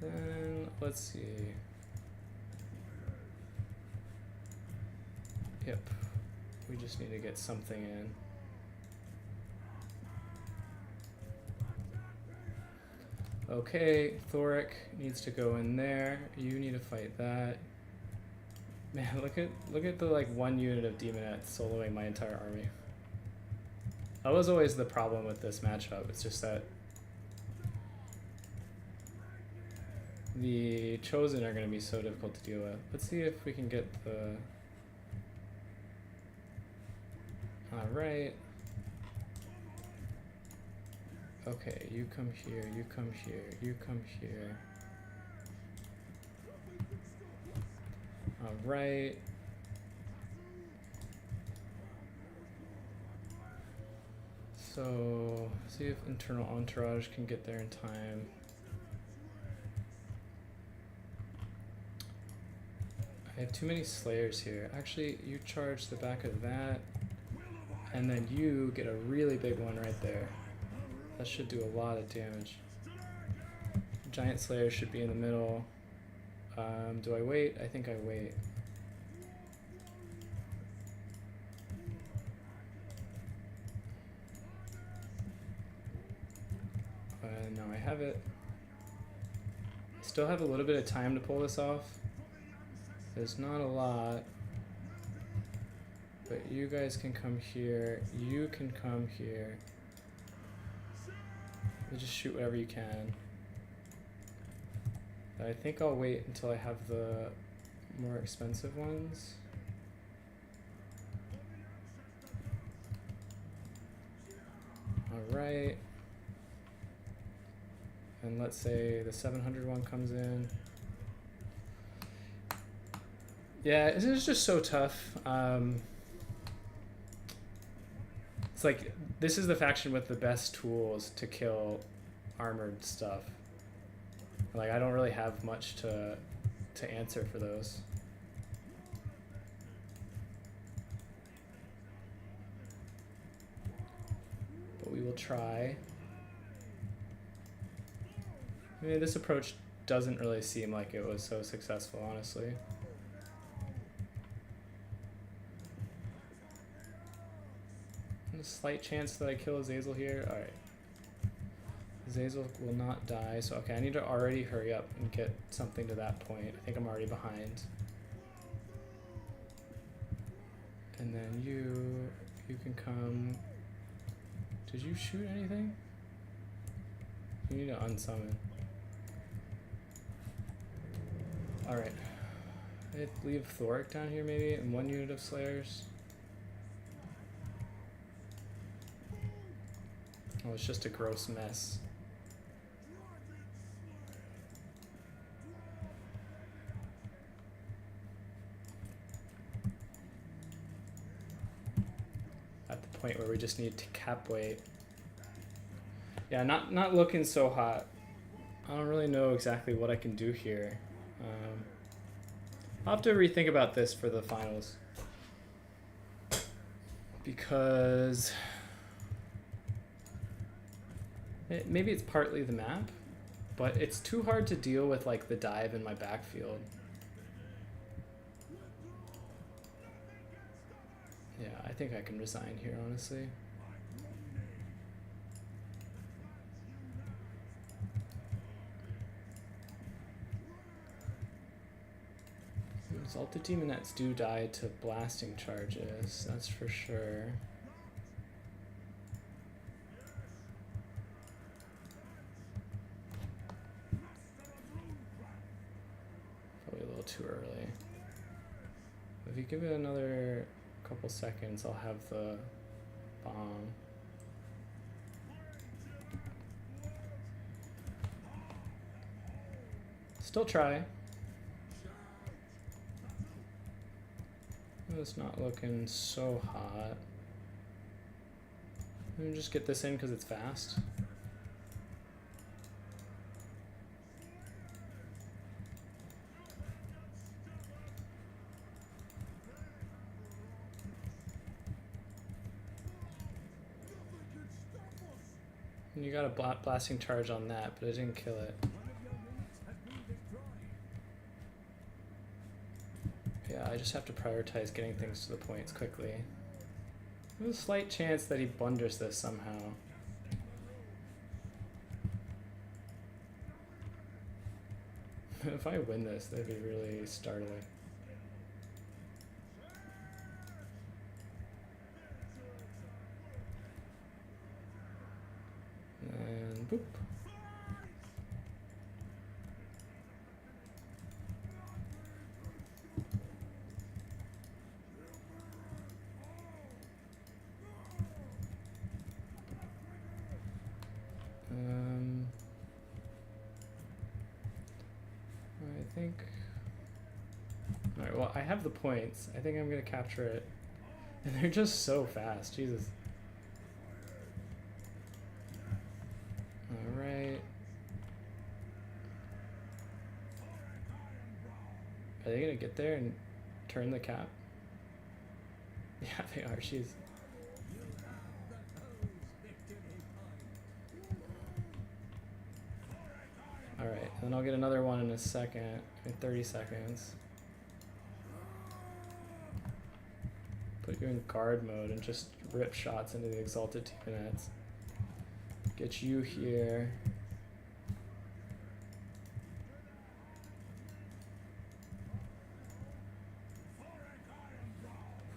Then, let's see. Yep, we just need to get something in. Okay, Thoric needs to go in there. You need to fight that. Man, look at the like one unit of Demonettes soloing my entire army. That was always the problem with this matchup. It's just that the Chosen are going to be so difficult to deal with. Let's see if we can get the... Alright. Okay, you come here, you come here, you come here. Alright. So, see if Internal Entourage can get there in time. I have too many Slayers here. Actually, you charge the back of that, and then you get a really big one right there. That should do a lot of damage. Giant Slayer should be in the middle. Do I wait? I think I wait. No, I have it. I still have a little bit of time to pull this off. There's not a lot. But you guys can come here. You can come here. You just shoot whatever you can. But I think I'll wait until I have the more expensive ones. Alright. And let's say the 700 one comes in. Yeah, this is just so tough. It's like, this is the faction with the best tools to kill armored stuff. Like, I don't really have much to answer for those. But we will try. I mean, this approach doesn't really seem like it was so successful, honestly. A slight chance that I kill Azazel here. Alright. Azazel will not die, so okay, I need to already hurry up and get something to that point. I think I'm already behind. And then you can come. Did you shoot anything? You need to unsummon. Alright. I'd leave Thoric down here maybe, and one unit of Slayers. Oh, it's just a gross mess. At the point where we just need to cap weight. Yeah, not looking so hot. I don't really know exactly what I can do here. I'll have to rethink about this for the finals. Because maybe it's partly the map. But it's too hard to deal with like the dive in my backfield. Yeah, I think I can resign here, honestly. Exalted Demonettes do die to blasting charges, that's for sure. Probably a little too early. If you give it another couple seconds, I'll have the bomb. Still try. It's not looking so hot. Let me just get this in because it's fast. And you got a blasting charge on that, but it didn't kill it. Yeah, I just have to prioritize getting things to the points quickly. There's a slight chance that he blunders this somehow. If I win this, that'd be really startling. And boop. I think. Alright, well, I have the points. I think I'm gonna capture it. And they're just so fast, Jesus. Alright. Are they gonna get there and turn the cap? Yeah, they are, jeez. Alright, then I'll get another one in a second, in 30 seconds. Put you in guard mode and just rip shots into the Exalted Demonettes. Get you here.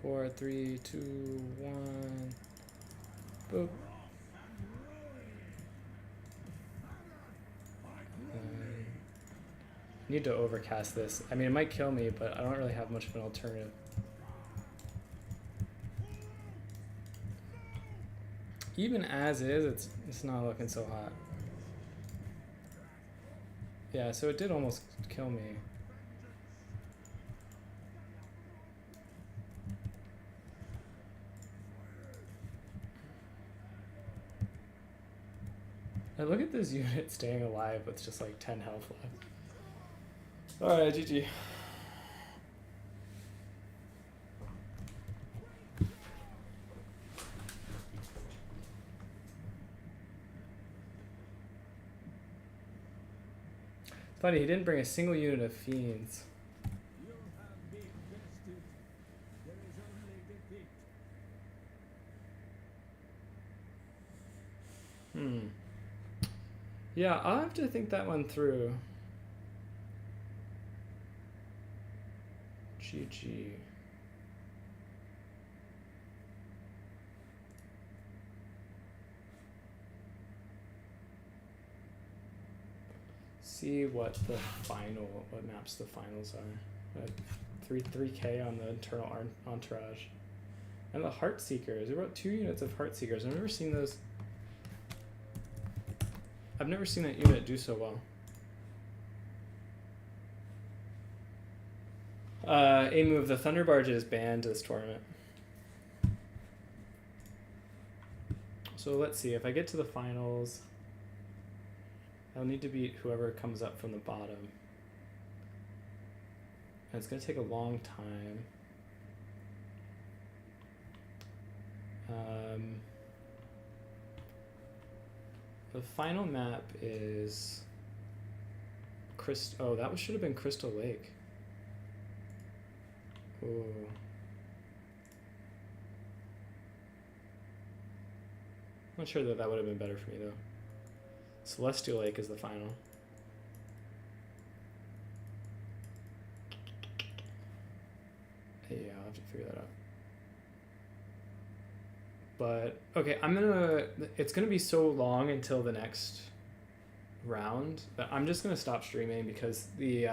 Four, three, two, one. Boop. Need to overcast this. I mean, it might kill me, but I don't really have much of an alternative. Even as is, it's not looking so hot. Yeah, so it did almost kill me. And look at this unit staying alive with just like 10 health left. Alright, GG. Funny, he didn't bring a single unit of fiends. Yeah, I'll have to think that one through. GG. See what the what maps the finals are. 3K on the internal entourage. And the Heart Seekers. They wrote 2 units of Heart Seekers. I've never seen those. I've never seen that unit do so well. A move, the Thunder Barge is banned this tournament. So let's see, if I get to the finals, I'll need to beat whoever comes up from the bottom. And it's going to take a long time. The final map is Oh, that should have been Crystal Lake. Ooh. Not sure that would have been better for me though. Celestial Lake is the final. Yeah, I'll have to figure that out. But okay, it's gonna be so long until the next round that I'm just gonna stop streaming because the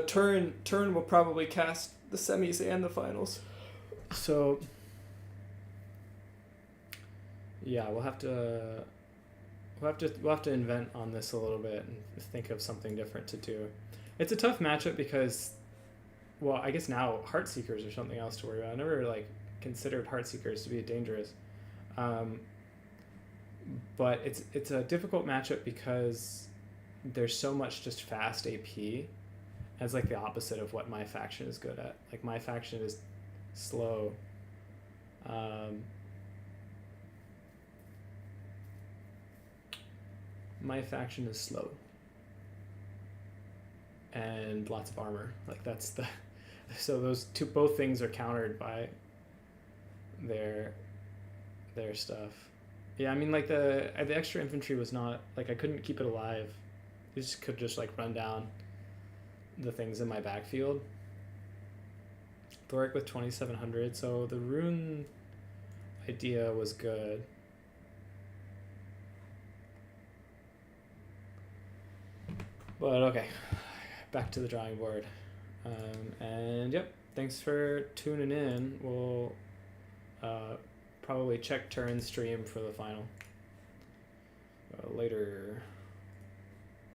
turn will probably cast the semis and the finals. So yeah, we'll have to invent on this a little bit and think of something different to do. It's a tough matchup because, well, I guess now Heartseekers or something else to worry about. I never like considered Heartseekers to be dangerous, but it's a difficult matchup because there's so much just fast AP. As like the opposite of what my faction is good at. Like my faction is slow. My faction is slow. And lots of armor. Like that's the so both things are countered by their stuff. Yeah, I mean like the extra infantry was not like I couldn't keep it alive. You just could just like run down the things in my backfield. Thoric with 2700, so the rune idea was good. But okay, back to the drawing board. And yep, thanks for tuning in. We'll probably check turn stream for the final. Later.